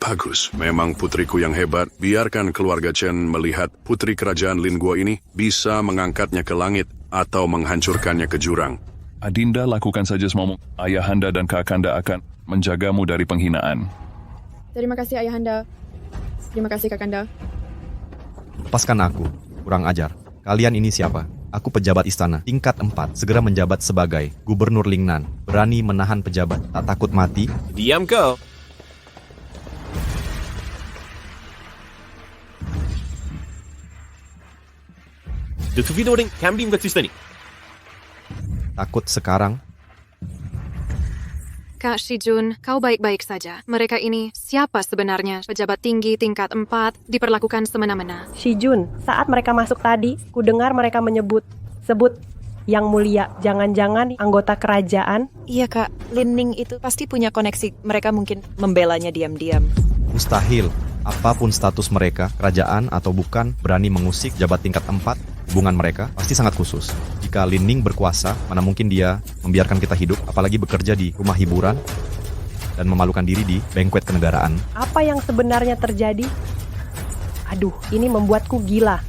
Bagus, memang putriku yang hebat. Biarkan keluarga Chen melihat putri kerajaan Lin Guo ini bisa mengangkatnya ke langit atau menghancurkannya ke jurang. Adinda, lakukan saja semua. Ayahanda dan Kakanda akan menjagamu dari penghinaan. Terima kasih, Ayahanda. Terima kasih, Kakanda. Lepaskan aku, kurang ajar. Kalian ini siapa? Aku pejabat istana, tingkat 4, segera menjabat sebagai Gubernur Lingnan. Berani menahan pejabat, tak takut mati? Diam kau. Takut sekarang? Kak Shijun, kau baik-baik saja. Mereka ini siapa sebenarnya? Pejabat tinggi tingkat 4 diperlakukan semena-mena. Shijun, saat mereka masuk tadi, ku dengar mereka sebut Yang Mulia. Jangan-jangan anggota kerajaan? Iya kak, Lin Ning itu pasti punya koneksi. Mereka mungkin membelanya diam-diam. Mustahil. Apapun status mereka, kerajaan atau bukan, berani mengusik jabat tingkat 4, hubungan mereka pasti sangat khusus. Jika Lin Ning berkuasa, mana mungkin dia membiarkan kita hidup, apalagi bekerja di rumah hiburan dan memalukan diri di banquet kenegaraan. Apa yang sebenarnya terjadi? Aduh, ini membuatku gila.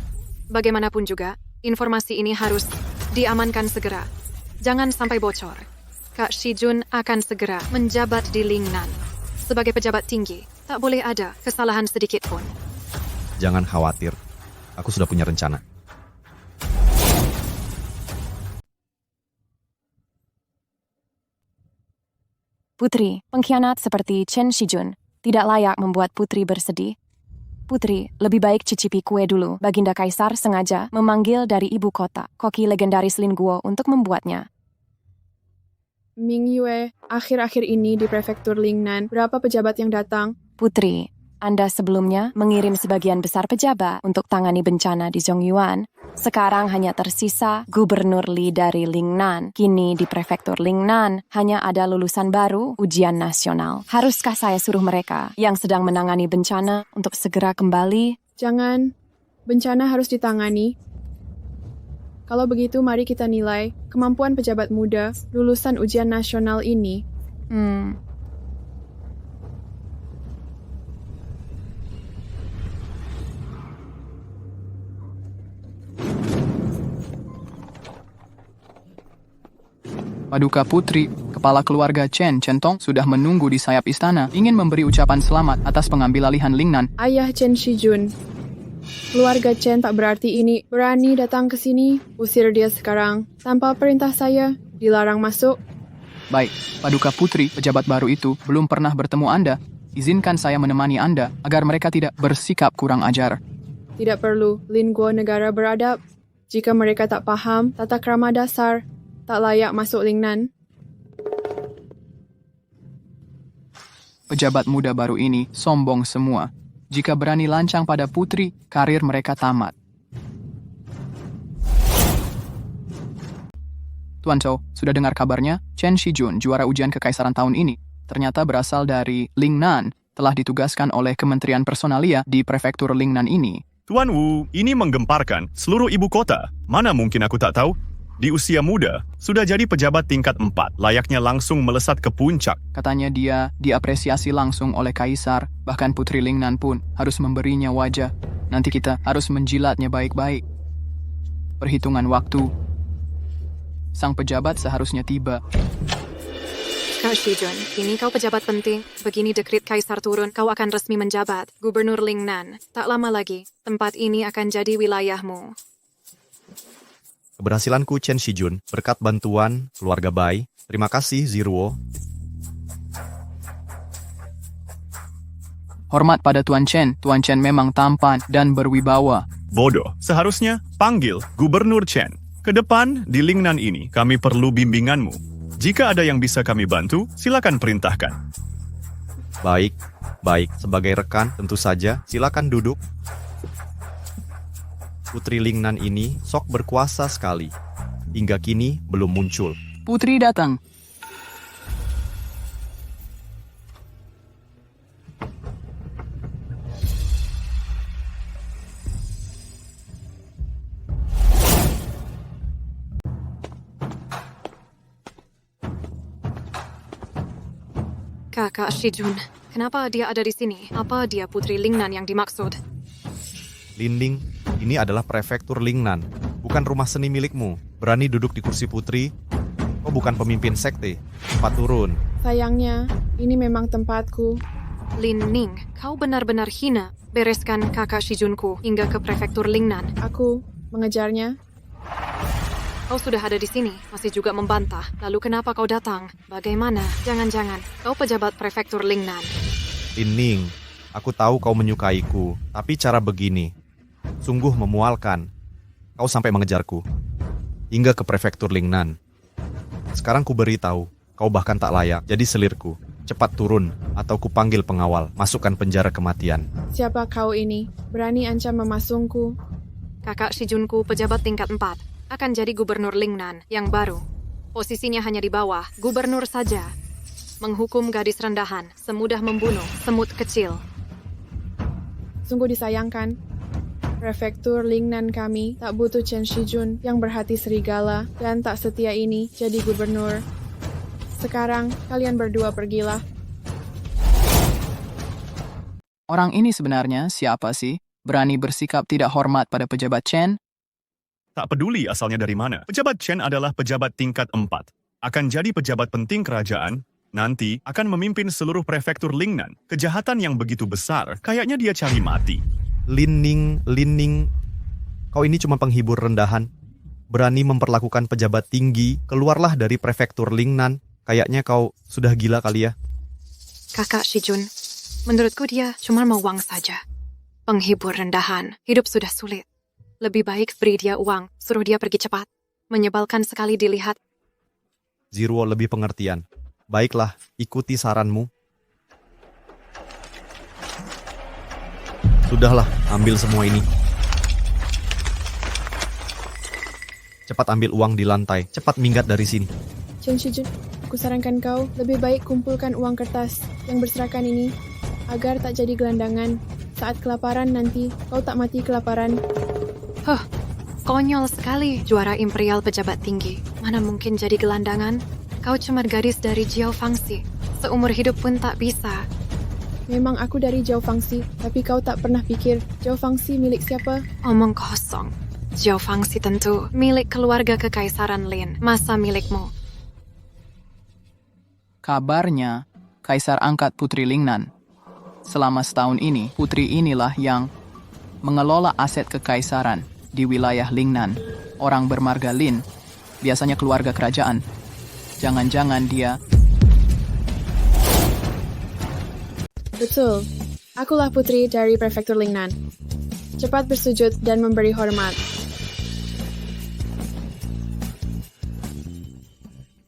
Bagaimanapun juga, informasi ini harus diamankan segera. Jangan sampai bocor. Kak Shijun akan segera menjabat di Lingnan. Sebagai pejabat tinggi, tak boleh ada kesalahan sedikit pun. Jangan khawatir, aku sudah punya rencana. Putri, pengkhianat seperti Chen Shijun tidak layak membuat Putri bersedih. Putri, lebih baik cicipi kue dulu. Baginda Kaisar sengaja memanggil dari ibu kota koki legendaris Lin Guo untuk membuatnya. Ming Yue, akhir-akhir ini di prefektur Lingnan, berapa pejabat yang datang? Putri, Anda sebelumnya mengirim sebagian besar pejabat untuk tangani bencana di Zhongyuan. Sekarang hanya tersisa Gubernur Li dari Lingnan. Kini di prefektur Lingnan hanya ada lulusan baru ujian nasional. Haruskah saya suruh mereka yang sedang menangani bencana untuk segera kembali? Jangan, bencana harus ditangani. Kalau begitu, mari kita nilai kemampuan pejabat muda lulusan ujian nasional ini. Paduka Putri, kepala keluarga Chen Tong sudah menunggu di sayap istana, ingin memberi ucapan selamat atas pengambil alihan Lingnan. Ayah Chen Shijun, keluarga Chen tak berarti ini berani datang ke sini. Usir dia sekarang. Tanpa perintah saya, dilarang masuk. Baik, Paduka Putri, pejabat baru itu belum pernah bertemu Anda. Izinkan saya menemani Anda agar mereka tidak bersikap kurang ajar. Tidak perlu, Lin Guo negara beradab. Jika mereka tak paham tata krama dasar, tak layak masuk Lingnan. Pejabat muda baru ini sombong semua. Jika berani lancang pada putri, karir mereka tamat. Tuan Zhou, sudah dengar kabarnya? Chen Shijun, juara ujian kekaisaran tahun ini, ternyata berasal dari Lingnan, telah ditugaskan oleh Kementerian Personalia di prefektur Lingnan ini. Tuan Wu, ini menggemparkan seluruh ibu kota. Mana mungkin aku tak tahu? Di usia muda, sudah jadi pejabat tingkat 4, layaknya langsung melesat ke puncak. Katanya dia diapresiasi langsung oleh Kaisar, bahkan Putri Lingnan pun harus memberinya wajah. Nanti kita harus menjilatnya baik-baik. Perhitungan waktu. Sang pejabat seharusnya tiba. Kak Shijun, ini kau pejabat penting. Begini dekrit Kaisar turun, kau akan resmi menjabat Gubernur Lingnan. Tak lama lagi, tempat ini akan jadi wilayahmu. Keberhasilanku Chen Shijun berkat bantuan keluarga Bai. Terima kasih Ziruo. Hormat pada Tuan Chen. Tuan Chen memang tampan dan berwibawa. Bodoh, seharusnya panggil Gubernur Chen. Ke depan di Lingnan ini kami perlu bimbinganmu. Jika ada yang bisa kami bantu, silakan perintahkan. Baik. Sebagai rekan, tentu saja. Silakan duduk. Putri Lingnan ini sok berkuasa sekali. Hingga kini belum muncul. Putri datang. Kakak Shijun, kenapa dia ada di sini? Apa dia Putri Lingnan yang dimaksud? Lin Ning, ini adalah prefektur Lingnan, bukan rumah seni milikmu. Berani duduk di kursi putri? Kau bukan pemimpin sekte. Cepat turun. Sayangnya, ini memang tempatku. Lin Ning, kau benar-benar hina. Bereskan kakak Shijunku hingga ke prefektur Lingnan. Aku mengejarnya. Kau sudah ada di sini, masih juga membantah. Lalu kenapa kau datang? Bagaimana? Jangan-jangan kau pejabat prefektur Lingnan. Lin Ning, aku tahu kau menyukaiku, tapi cara begini sungguh memualkan. Kau sampai mengejarku hingga ke prefektur Lingnan. Sekarang ku beritahu, Kau bahkan tak layak jadi selirku. Cepat turun, atau kupanggil pengawal. Masukkan penjara kematian. Siapa kau ini? Berani ancam memasungku? Kakak Shijunku, pejabat tingkat 4, akan jadi gubernur Lingnan yang baru. Posisinya hanya di bawah, gubernur saja. Menghukum gadis rendahan, semudah membunuh semut kecil. Sungguh disayangkan. Prefektur Lingnan kami tak butuh Chen Shijun yang berhati serigala dan tak setia ini jadi gubernur. Sekarang, kalian berdua pergilah. Orang ini sebenarnya siapa sih? Berani bersikap tidak hormat pada pejabat Chen? Tak peduli asalnya dari mana, pejabat Chen adalah pejabat tingkat 4. Akan jadi pejabat penting kerajaan, nanti akan memimpin seluruh prefektur Lingnan. Kejahatan yang begitu besar, kayaknya dia cari mati. Lin Ning, kau ini cuma penghibur rendahan. Berani memperlakukan pejabat tinggi, keluarlah dari prefektur Lingnan. Kayaknya kau sudah gila kali ya. Kakak Shijun, menurutku dia cuma mau uang saja. Penghibur rendahan, hidup sudah sulit. Lebih baik beri dia uang, suruh dia pergi cepat. Menyebalkan sekali dilihat. Ziruo lebih pengertian. Baiklah, ikuti saranmu. Sudahlah, ambil semua ini. Cepat ambil uang di lantai, cepat minggat dari sini. Chen Shijun, aku sarankan kau lebih baik kumpulkan uang kertas yang berserakan ini agar tak jadi gelandangan. Saat kelaparan nanti, kau tak mati kelaparan. Konyol sekali. Juara imperial pejabat tinggi. Mana mungkin jadi gelandangan? Kau cuma gadis dari Jiao Fangxi. Seumur hidup pun tak bisa. Memang aku dari Jiao Fangxi, tapi kau tak pernah pikir Jiao Fangxi milik siapa? Omong kosong. Jiao Fangxi tentu milik keluarga Kekaisaran Lin. Masa milikmu? Kabarnya, Kaisar angkat Putri Lingnan. Selama setahun ini, putri inilah yang mengelola aset kekaisaran di wilayah Lingnan. Orang bermarga Lin, biasanya keluarga kerajaan. Jangan-jangan dia... Betul, akulah putri dari prefektur Lingnan. Cepat bersujud dan memberi hormat.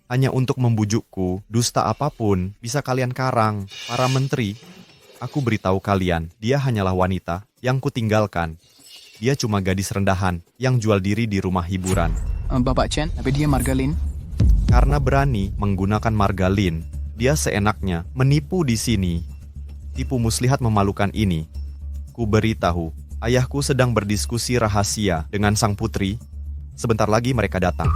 Hanya untuk membujukku, dusta apapun bisa kalian karang. Para menteri, aku beritahu kalian, dia hanyalah wanita yang kutinggalkan. Dia cuma gadis rendahan yang jual diri di rumah hiburan. Bapak Chen, tapi dia marga Lin? Karena berani menggunakan marga Lin, dia seenaknya menipu di sini. Tipu muslihat memalukan ini. Ku beritahu, ayahku sedang berdiskusi rahasia dengan sang putri. Sebentar lagi mereka datang.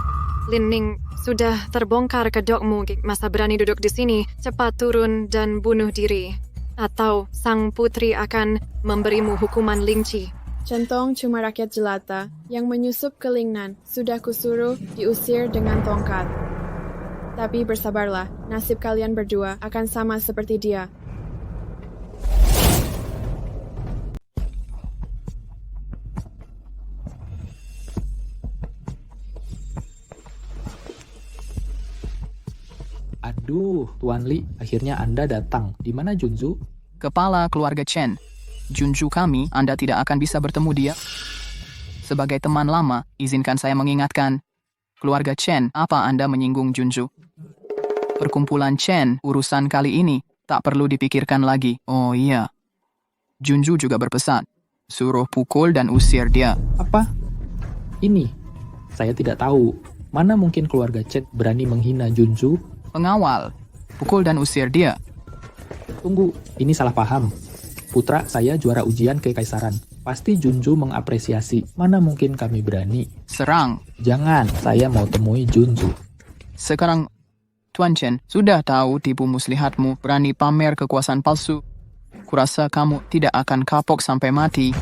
Lin Ning, sudah terbongkar kedokmu. Masa berani duduk di sini, cepat turun dan bunuh diri. Atau sang putri akan memberimu hukuman lingci. Centong cuma rakyat jelata yang menyusup ke Lingnan. Sudah kusuruh diusir dengan tongkat. Tapi bersabarlah, nasib kalian berdua akan sama seperti dia. Aduh, Tuan Li, akhirnya Anda datang. Di mana Junzu? Kepala keluarga Chen. Junju kami, Anda tidak akan bisa bertemu dia. Sebagai teman lama, izinkan saya mengingatkan. Keluarga Chen, apa Anda menyinggung Junju? Perkumpulan Chen, urusan kali ini, tak perlu dipikirkan lagi. Oh iya. Junju juga berpesan. Suruh pukul dan usir dia. Apa? Ini. Saya tidak tahu. Mana mungkin keluarga Chen berani menghina Junju? Pengawal, pukul dan usir dia. Tunggu, ini salah paham. Putra saya juara ujian kekaisaran. Pasti Junju mengapresiasi. Mana mungkin kami berani? Serang. Jangan, saya mau temui Junju. Sekarang, Tuan Chen, sudah tahu tipu muslihatmu berani pamer kekuasaan palsu. Kurasa kamu tidak akan kapok sampai mati.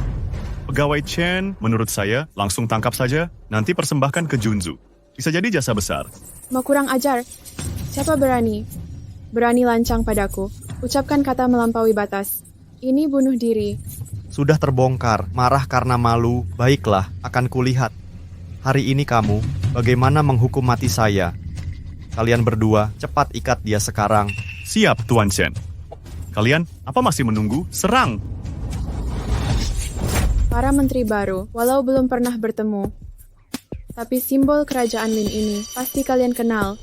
Pegawai Chen, menurut saya, langsung tangkap saja, nanti persembahkan ke Junju. Bisa jadi jasa besar. Mau kurang ajar? Siapa berani? Berani lancang padaku. Ucapkan kata melampaui batas. Ini bunuh diri. Sudah terbongkar, marah karena malu. Baiklah, akan kulihat. Hari ini kamu, bagaimana menghukum mati saya? Kalian berdua, cepat ikat dia sekarang. Siap, Tuan Chen. Kalian, apa masih menunggu? Serang! Para menteri baru, walau belum pernah bertemu. Tapi simbol kerajaan Lin ini, pasti kalian kenal.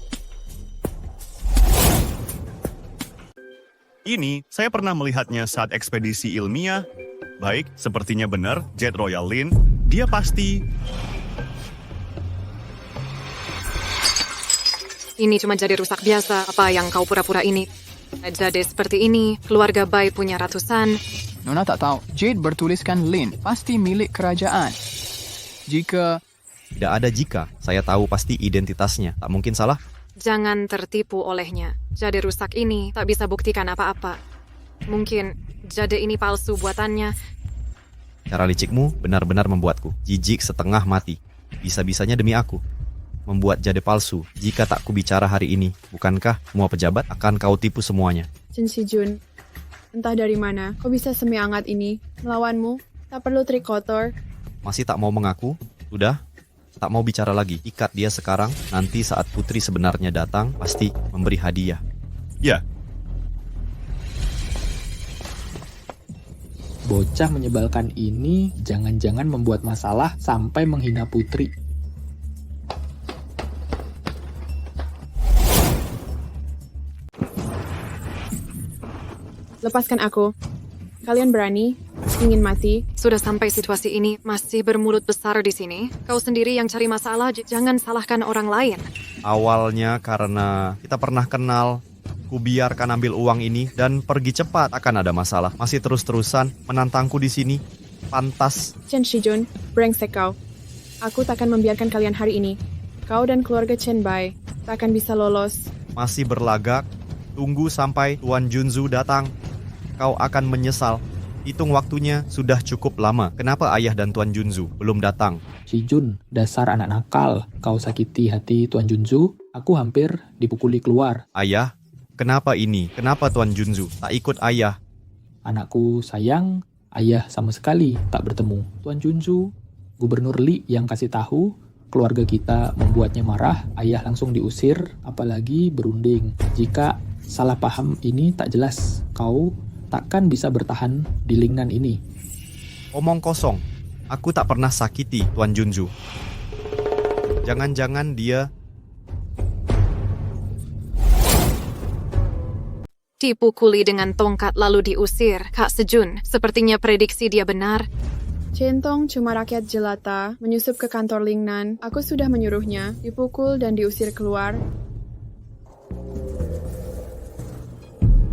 Ini saya pernah melihatnya saat ekspedisi ilmiah. Baik, sepertinya benar, Jet Royal Lin. Dia pasti... Ini cuma jadi rusak biasa. Apa yang kau pura-pura ini? Jadi seperti ini, keluarga Bai punya ratusan. Nona tak tahu. Jade bertuliskan Lin, pasti milik kerajaan. Jika... Tidak ada jika, saya tahu pasti identitasnya. Tak mungkin salah. Jangan tertipu olehnya. Jadi rusak ini tak bisa buktikan apa-apa. Mungkin jadi ini palsu buatannya. Cara licikmu benar-benar membuatku jijik setengah mati. Bisa-bisanya demi aku membuat jade palsu jika tak kubicara hari ini. Bukankah semua pejabat akan kau tipu semuanya? Chen Shijun, entah dari mana kau bisa semi-hangat ini. Melawanmu, tak perlu trik kotor. Masih tak mau mengaku? Sudah? Tak mau bicara lagi. Ikat dia sekarang. Nanti saat putri sebenarnya datang, pasti memberi hadiah. Ya. Bocah menyebalkan ini jangan-jangan membuat masalah sampai menghina putri. Lepaskan aku. Kalian berani? Ingin mati? Sudah sampai situasi ini, masih bermulut besar di sini. Kau sendiri yang cari masalah, jangan salahkan orang lain. Awalnya karena kita pernah kenal, kubiarkan ambil uang ini dan pergi cepat. Akan ada masalah. Masih terus-terusan menantangku di sini. Pantas. Chen Shijun, brengsek kau. Aku takkan membiarkan kalian hari ini. Kau dan keluarga Chen Bai takkan bisa lolos. Masih berlagak. Tunggu sampai Tuan Junzu datang. Kau akan menyesal. Hitung waktunya sudah cukup lama. Kenapa ayah dan Tuan Junzu belum datang? Shijun, dasar anak nakal. Kau sakiti hati Tuan Junzu, aku hampir dipukuli keluar. Ayah, kenapa ini? Kenapa Tuan Junzu tak ikut ayah? Anakku sayang, ayah sama sekali tak bertemu. Tuan Junzu, Gubernur Li yang kasih tahu, keluarga kita membuatnya marah, ayah langsung diusir, apalagi berunding. Jika salah paham ini tak jelas, kau takkan bisa bertahan di Lingnan ini. Omong kosong. Aku tak pernah sakiti Tuan Junzu. Jangan-jangan dia... Dipukuli dengan tongkat lalu diusir. Kak Sejun, sepertinya prediksi dia benar. Centong cuma rakyat jelata, menyusup ke kantor Lingnan. Aku sudah menyuruhnya, dipukul dan diusir keluar.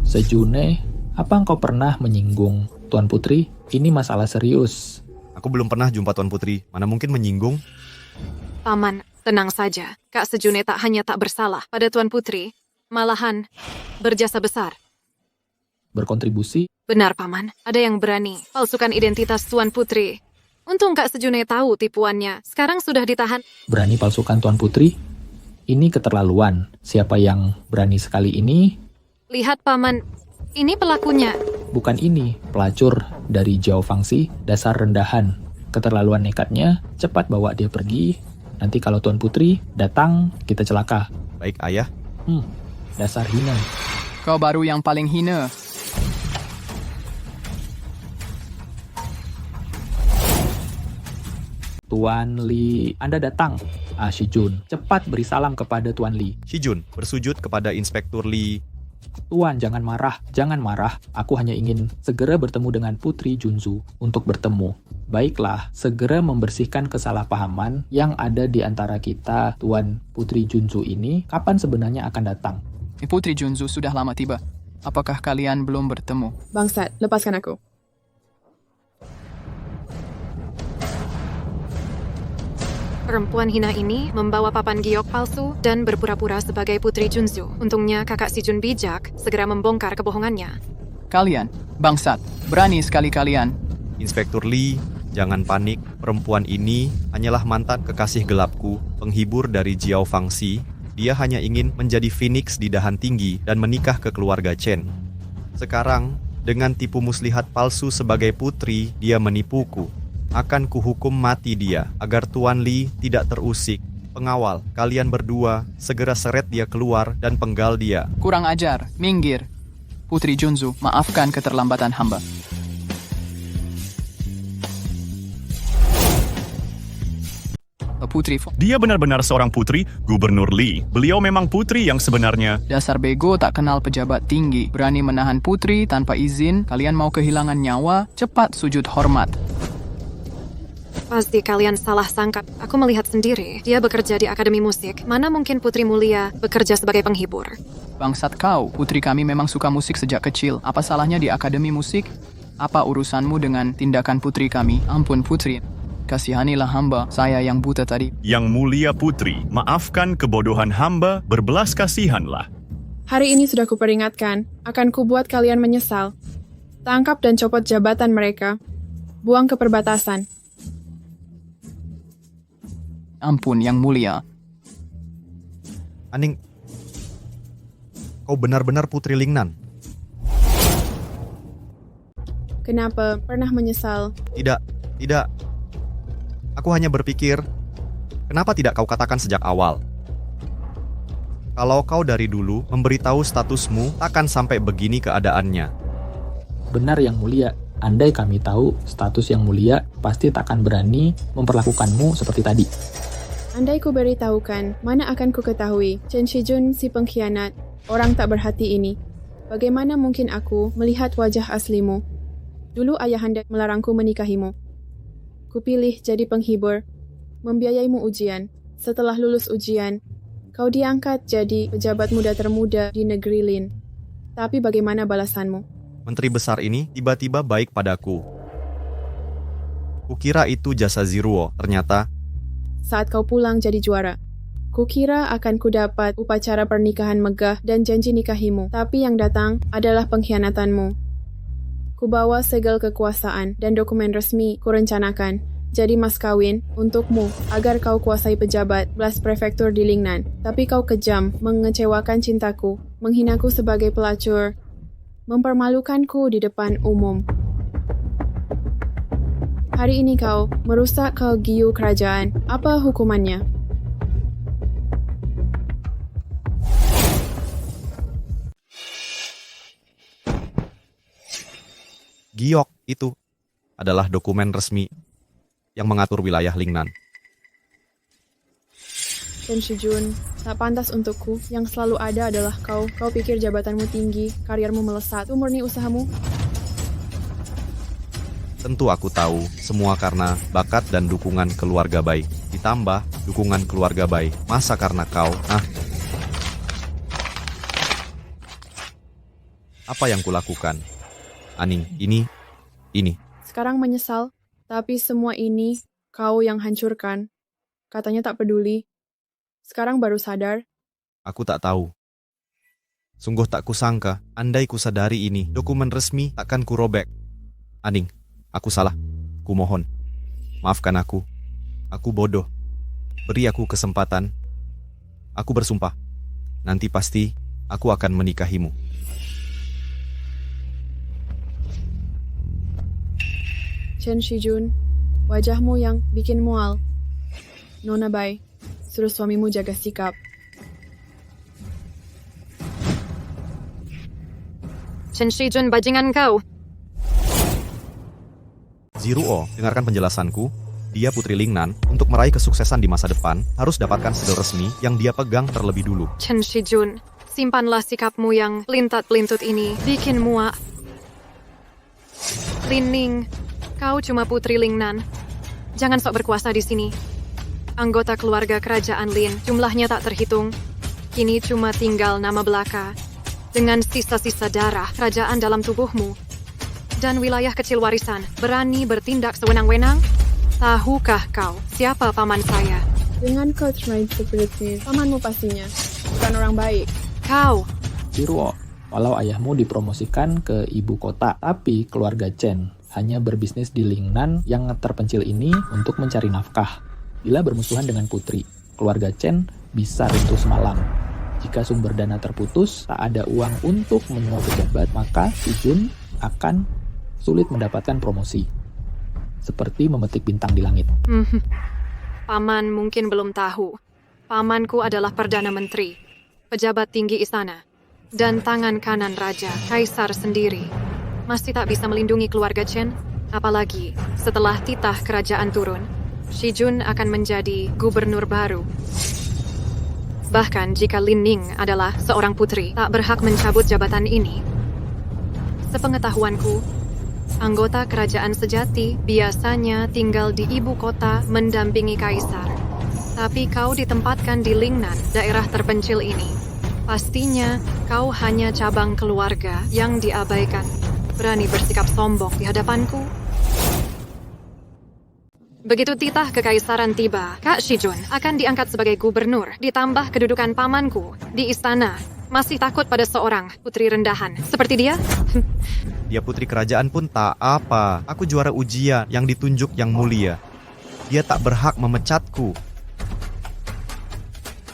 Sejune, apa engkau pernah menyinggung Tuan Putri? Ini masalah serius. Aku belum pernah jumpa Tuan Putri. Mana mungkin menyinggung? Paman, tenang saja. Kak Sejune tak hanya tak bersalah pada Tuan Putri, malahan berjasa besar. Berkontribusi? Benar, Paman. Ada yang berani palsukan identitas Tuan Putri. Untung Kak Sejune tahu tipuannya. Sekarang sudah ditahan. Berani palsukan Tuan Putri? Ini keterlaluan. Siapa yang berani sekali ini? Lihat, Paman. Ini pelakunya. Bukan ini, pelacur dari Jiao Fangxi, dasar rendahan. Keterlaluan nekatnya, cepat bawa dia pergi. Nanti kalau Tuan Putri datang, kita celaka. Baik, ayah. Dasar hina. Kau baru yang paling hina. Tuan Li, Anda datang. Shijun, cepat beri salam kepada Tuan Li. Shijun, bersujud kepada Inspektur Li. Tuan, jangan marah, jangan marah. Aku hanya ingin segera bertemu dengan Putri Junzu untuk bertemu. Baiklah, segera membersihkan kesalahpahaman yang ada di antara kita. Tuan Putri Junzu ini, kapan sebenarnya akan datang? Putri Junzu sudah lama tiba. Apakah kalian belum bertemu? Bangsat, lepaskan aku. Perempuan hina ini membawa papan giok palsu dan berpura-pura sebagai Putri Junzu. Untungnya kakak Shijun bijak, segera membongkar kebohongannya. Kalian, bangsat, berani sekali kalian. Inspektur Li, jangan panik. Perempuan ini hanyalah mantan kekasih gelapku, penghibur dari Jiao Fangxi. Dia hanya ingin menjadi phoenix di dahan tinggi dan menikah ke keluarga Chen. Sekarang, dengan tipu muslihat palsu sebagai putri, dia menipuku. Akan kuhukum mati dia, agar Tuan Li tidak terusik. Pengawal, kalian berdua, segera seret dia keluar dan penggal dia. Kurang ajar, minggir. Putri Junzu, maafkan keterlambatan hamba. Putri. Dia benar-benar seorang putri, Gubernur Lee. Beliau memang putri yang sebenarnya. Dasar bego tak kenal pejabat tinggi. Berani menahan putri tanpa izin. Kalian mau kehilangan nyawa? Cepat sujud hormat. Pasti kalian salah sangka. Aku melihat sendiri. Dia bekerja di Akademi Musik. Mana mungkin Putri Mulia bekerja sebagai penghibur? Bangsat kau, putri kami memang suka musik sejak kecil. Apa salahnya di Akademi Musik? Apa urusanmu dengan tindakan putri kami? Ampun putri. Kasihanilah hamba, saya yang buta tadi. Yang mulia putri, maafkan kebodohan hamba, berbelas kasihanlah. Hari ini sudah kuperingatkan, akan kubuat kalian menyesal. Tangkap dan copot jabatan mereka. Buang ke perbatasan. Ampun, yang mulia. Aning, kau benar-benar Putri Lingnan. Kenapa? Pernah menyesal? Tidak. Aku hanya berpikir, kenapa tidak kau katakan sejak awal? Kalau kau dari dulu memberitahu statusmu, takkan sampai begini keadaannya. Benar yang mulia, andai kami tahu status yang mulia, pasti takkan berani memperlakukanmu seperti tadi. Andai ku beritahukan, mana akan ku ketahui Chen Shijun si pengkhianat, orang tak berhati ini. Bagaimana mungkin aku melihat wajah aslimu? Dulu ayahanda melarangku menikahimu. Kupilih jadi penghibur, membiayaimu ujian. Setelah lulus ujian, kau diangkat jadi pejabat muda termuda di negeri Lin. Tapi bagaimana balasanmu? Menteri besar ini tiba-tiba baik padaku. Kukira itu jasa Ziruo, ternyata. Saat kau pulang jadi juara, kukira akan kudapat upacara pernikahan megah dan janji nikahimu. Tapi yang datang adalah pengkhianatanmu. Kubawa segel kekuasaan dan dokumen resmi kurencanakan jadi mas kawin untukmu agar kau kuasai pejabat belas prefektur di Lingnan. Tapi kau kejam, mengecewakan cintaku, menghinaku sebagai pelacur, mempermalukanku di depan umum. Hari ini kau merusak kegiu kerajaan. Apa hukumannya? Giok itu adalah dokumen resmi yang mengatur wilayah Lingnan. Chen Shijun, tak pantas untukku. Yang selalu ada adalah kau. Kau pikir jabatanmu tinggi, karirmu melesat. Itu murni usahamu? Tentu aku tahu, semua karena bakat dan dukungan keluarga baik. Ditambah dukungan keluarga baik. Masa karena kau? Apa yang kulakukan? Aning, ini. Sekarang menyesal, tapi semua ini kau yang hancurkan. Katanya tak peduli. Sekarang baru sadar. Aku tak tahu. Sungguh tak kusangka, andai kusadari ini, dokumen resmi takkan kurobek. Aning, aku salah. Kumohon. Maafkan aku. Aku bodoh. Beri aku kesempatan. Aku bersumpah. Nanti pasti aku akan menikahimu. Chen Shijun, wajahmu yang bikin mual. Nona Bai, suruh suamimu jaga sikap. Chen Shijun, bajingan kau. Ziruo, dengarkan penjelasanku. Dia Putri Lingnan. Untuk meraih kesuksesan di masa depan, harus dapatkan segel resmi yang dia pegang terlebih dulu. Chen Shijun, simpanlah sikapmu yang lintat-pelintut ini. Bikin muak. Lining, kau cuma Putri Lingnan. Jangan sok berkuasa di sini. Anggota keluarga kerajaan Lin jumlahnya tak terhitung. Kini cuma tinggal nama belaka. Dengan sisa-sisa darah kerajaan dalam tubuhmu. Dan wilayah kecil warisan. Berani bertindak sewenang-wenang? Tahukah kau siapa paman saya? Dengan coach main seperti pamanmu pastinya. Bukan orang baik. Kau. Ziruo, walau ayahmu dipromosikan ke ibu kota, tapi keluarga Chen hanya berbisnis di Lingnan yang terpencil ini untuk mencari nafkah. Bila bermusuhan dengan putri, keluarga Chen bisa runtuh semalam. Jika sumber dana terputus, tak ada uang untuk menyewa pejabat, maka Shijun akan sulit mendapatkan promosi. Seperti memetik bintang di langit. Paman mungkin belum tahu. Pamanku adalah Perdana Menteri, pejabat tinggi istana, dan tangan kanan Raja, Kaisar sendiri. Masih tak bisa melindungi keluarga Chen, apalagi setelah titah kerajaan turun. Shijun akan menjadi gubernur baru. Bahkan jika Lin Ning adalah seorang putri, tak berhak mencabut jabatan ini. Sepengetahuanku, anggota kerajaan sejati biasanya tinggal di ibu kota mendampingi kaisar. Tapi kau ditempatkan di Lingnan, daerah terpencil ini. Pastinya kau hanya cabang keluarga yang diabaikan. Berani bersikap sombong di hadapanku? Begitu titah kekaisaran tiba, Kak Shijun akan diangkat sebagai gubernur, ditambah kedudukan pamanku di istana. Masih takut pada seorang putri rendahan seperti dia? Dia putri kerajaan pun tak apa. Aku juara ujian yang ditunjuk yang mulia. Dia tak berhak memecatku.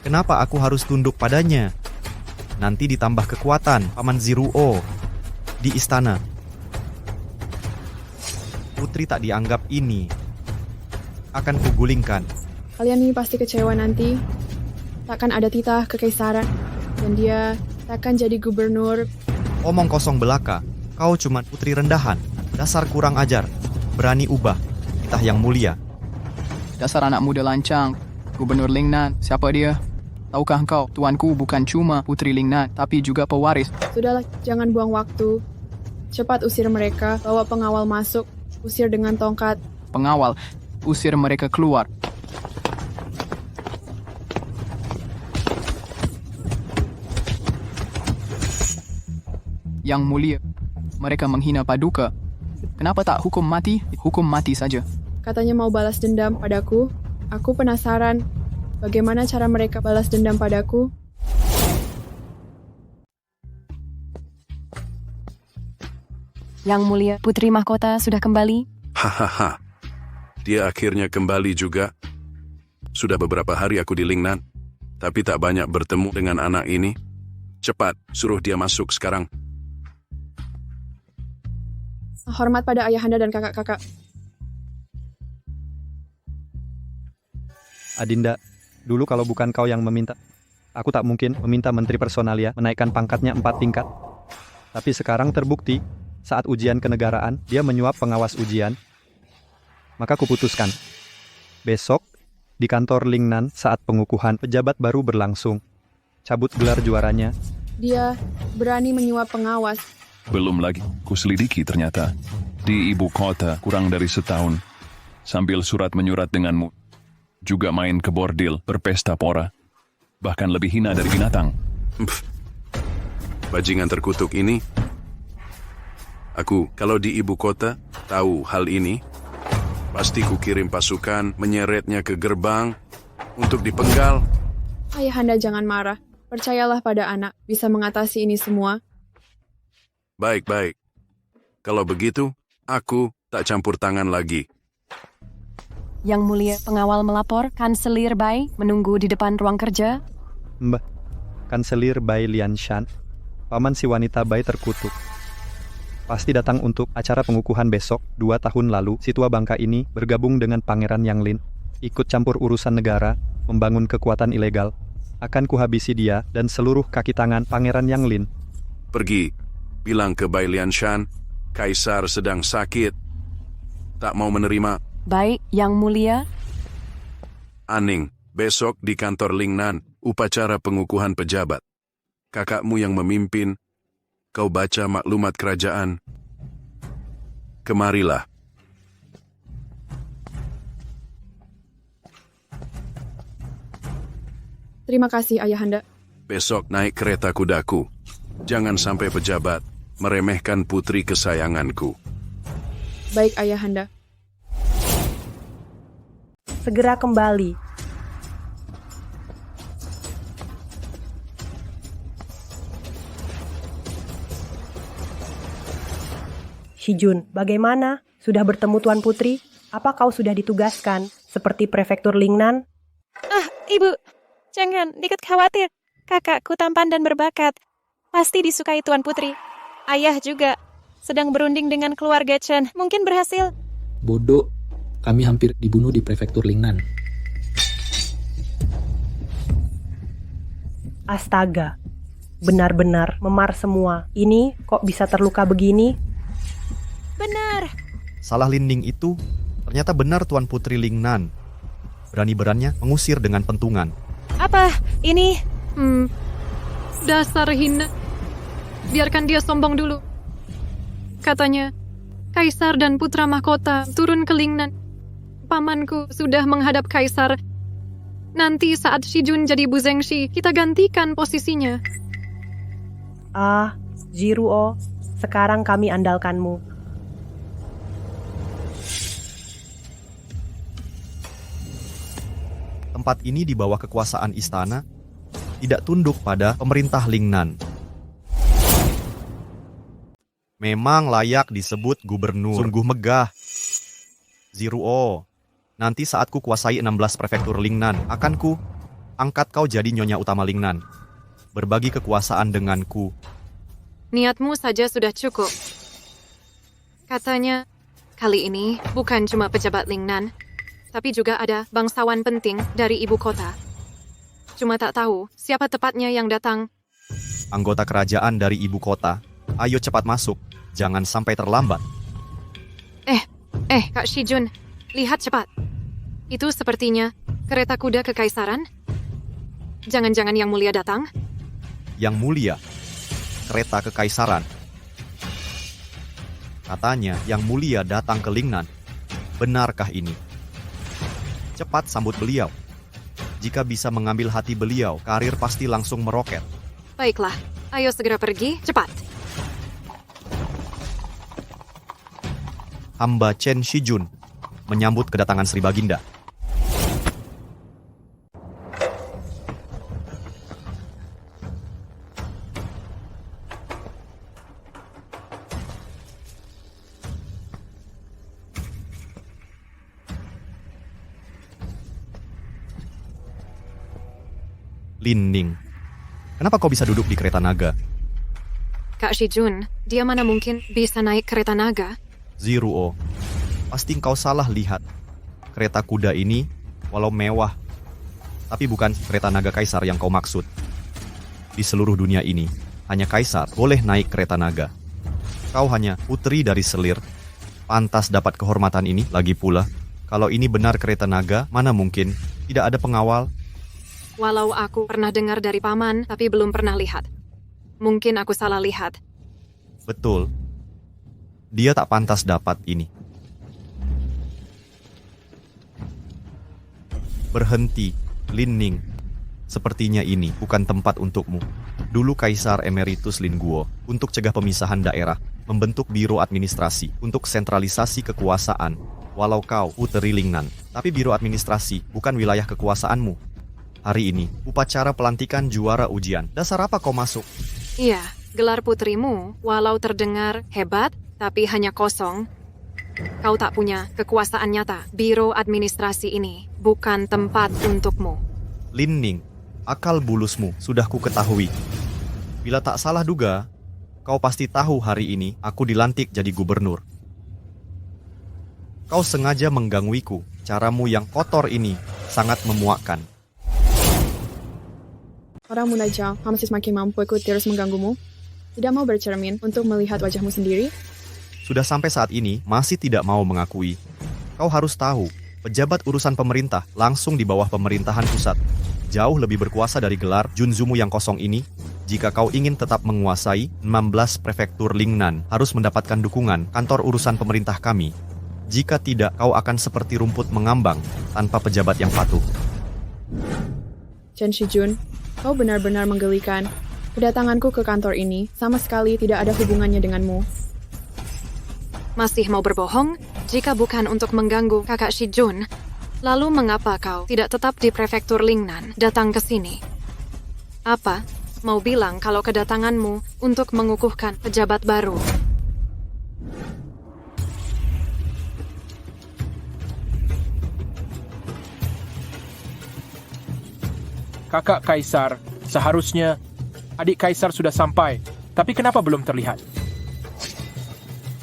Kenapa aku harus tunduk padanya? Nanti ditambah kekuatan Paman Ziruo di istana. Putri tak dianggap ini akan kugulingkan. Kalian ini pasti kecewa nanti. Takkan ada titah kekaisaran. Dan dia takkan jadi gubernur. Omong kosong belaka. Kau cuma putri rendahan. Dasar kurang ajar. Berani ubah titah yang mulia. Dasar anak muda lancang. Gubernur Lingnan, siapa dia? Tahukah engkau, tuanku bukan cuma putri Lingnan, tapi juga pewaris. Sudahlah, jangan buang waktu. Cepat usir mereka, bawa pengawal masuk. Usir dengan tongkat. Pengawal, usir mereka keluar. Yang mulia, mereka menghina Paduka. Kenapa tak hukum mati? Hukum mati saja. Katanya mau balas dendam padaku. Aku penasaran, bagaimana cara mereka balas dendam padaku? Yang mulia, Putri Mahkota sudah kembali. Hahaha. Dia akhirnya kembali juga. Sudah beberapa hari aku di Lingnan, tapi tak banyak bertemu dengan anak ini. Cepat, suruh dia masuk sekarang. Hormat pada ayahanda dan kakak-kakak. Adinda, dulu kalau bukan kau yang meminta, aku tak mungkin meminta Menteri Personalia menaikkan pangkatnya 4 tingkat. Tapi sekarang terbukti, saat ujian kenegaraan, dia menyuap pengawas ujian. Maka kuputuskan, besok di kantor Lingnan saat pengukuhan pejabat baru berlangsung. Cabut gelar juaranya. Dia berani menyuap pengawas. Belum lagi, kuselidiki ternyata. Di ibu kota kurang dari setahun. Sambil surat menyurat denganmu. Juga main ke bordil, berpesta pora. Bahkan lebih hina dari binatang. Bajingan terkutuk ini. Aku, kalau di ibu kota, tahu hal ini. Pasti kukirim pasukan menyeretnya ke gerbang untuk dipenggal. Ayahanda jangan marah. Percayalah pada anak, bisa mengatasi ini semua. Baik-baik. Kalau begitu, aku tak campur tangan lagi. Yang mulia, pengawal melapor, Kanselir Bai menunggu di depan ruang kerja. Mbah, Kanselir Bai Lianshan, paman si wanita Bai terkutuk. Pasti datang untuk acara pengukuhan besok. 2 tahun lalu, si tua bangka ini bergabung dengan Pangeran Yang Lin, ikut campur urusan negara, membangun kekuatan ilegal. Akan kuhabisi dia dan seluruh kaki tangan Pangeran Yang Lin. Pergi, bilang ke Bai Lianshan, Kaisar sedang sakit. Tak mau menerima. Baik, Yang mulia. Aning, besok di kantor Lingnan, upacara pengukuhan pejabat. Kakakmu yang memimpin, kau baca maklumat kerajaan. Kemarilah. Terima kasih, ayahanda. Besok naik kereta kudaku. Jangan sampai pejabat meremehkan putri kesayanganku. Baik, ayahanda. Segera kembali. Shijun, bagaimana? Sudah bertemu Tuan Putri? Apa kau sudah ditugaskan seperti prefektur Lingnan? Ibu, jangan ikut khawatir. Kakakku tampan dan berbakat. Pasti disukai Tuan Putri. Ayah juga sedang berunding dengan keluarga Chen. Mungkin berhasil. Bodoh, kami hampir dibunuh di prefektur Lingnan. Astaga, benar-benar memar semua. Ini kok bisa terluka begini? Benar. Salah Linding itu ternyata benar Tuan Putri Lingnan. berani-beraninya mengusir dengan pentungan. Apa ini? Dasar hina. Biarkan dia sombong dulu. Katanya, Kaisar dan putra mahkota turun ke Lingnan. Pamanku sudah menghadap Kaisar. Nanti saat Shijun jadi Bu Zengshi, kita gantikan posisinya. Ziruo, sekarang kami andalkanmu. Tempat ini di bawah kekuasaan istana, tidak tunduk pada pemerintah Lingnan. Memang layak disebut gubernur. Sungguh megah. Ziruo, nanti saat ku kuasai 16 prefektur Lingnan, akan ku angkat kau jadi nyonya utama Lingnan. Berbagi kekuasaan denganku. Niatmu saja sudah cukup. Katanya, kali ini bukan cuma pejabat Lingnan, tapi juga ada bangsawan penting dari ibu kota. Cuma tak tahu siapa tepatnya yang datang. Anggota kerajaan dari ibu kota, ayo cepat masuk. Jangan sampai terlambat. Kak Shijun, lihat cepat. Itu sepertinya kereta kuda kekaisaran. Jangan-jangan Yang Mulia datang? Yang Mulia, kereta kekaisaran. Katanya Yang Mulia datang ke Lingnan. Benarkah ini? Cepat sambut beliau. Jika bisa mengambil hati beliau, karir pasti langsung meroket. Baiklah, ayo segera pergi, cepat. Hamba Chen Shijun menyambut kedatangan Sri Baginda. Lin Ning, kenapa kau bisa duduk di kereta naga? Kak Shijun, dia mana mungkin bisa naik kereta naga? Ziruo, pasti kau salah lihat. Kereta kuda ini, walau mewah, tapi bukan kereta naga kaisar yang kau maksud. Di seluruh dunia ini, hanya kaisar boleh naik kereta naga. Kau hanya putri dari selir, pantas dapat kehormatan ini. Lagi pula, kalau ini benar kereta naga, mana mungkin tidak ada pengawal? Walau aku pernah dengar dari paman, tapi belum pernah lihat. Mungkin aku salah lihat. Betul. Dia tak pantas dapat ini. Berhenti, Lin Ning. Sepertinya ini bukan tempat untukmu. Dulu Kaisar Emeritus Lin Guo, untuk cegah pemisahan daerah, membentuk Biro Administrasi untuk sentralisasi kekuasaan. Walau kau puteri Lingnan, tapi Biro Administrasi bukan wilayah kekuasaanmu. Hari ini, upacara pelantikan juara ujian. Dasar apa kau masuk? Iya, gelar putrimu, walau terdengar hebat, tapi hanya kosong. Kau tak punya kekuasaan nyata. Biro administrasi ini bukan tempat untukmu. Lin Ning, akal bulusmu sudah ku ketahui. Bila tak salah duga, kau pasti tahu hari ini aku dilantik jadi gubernur. Kau sengaja menggangguiku. Caramu yang kotor ini sangat memuakkan. Orang Munajal masih semakin mampu ikut terus mengganggumu. Tidak mau bercermin untuk melihat wajahmu sendiri. Sudah sampai saat ini masih tidak mau mengakui. Kau harus tahu, pejabat urusan pemerintah langsung di bawah pemerintahan pusat. Jauh lebih berkuasa dari gelar Junzumu yang kosong ini. Jika kau ingin tetap menguasai 16 prefektur Lingnan, harus mendapatkan dukungan kantor urusan pemerintah kami. Jika tidak, kau akan seperti rumput mengambang tanpa pejabat yang patuh. Chen Shijun, kau benar-benar menggelikan. Kedatanganku ke kantor ini sama sekali tidak ada hubungannya denganmu. Masih mau berbohong? Jika bukan untuk mengganggu kakak Shijun, lalu mengapa kau tidak tetap di prefektur Lingnan datang ke sini? Apa? Mau bilang kalau kedatanganmu untuk mengukuhkan pejabat baru? Kakak Kaisar, seharusnya adik Kaisar sudah sampai, tapi kenapa belum terlihat?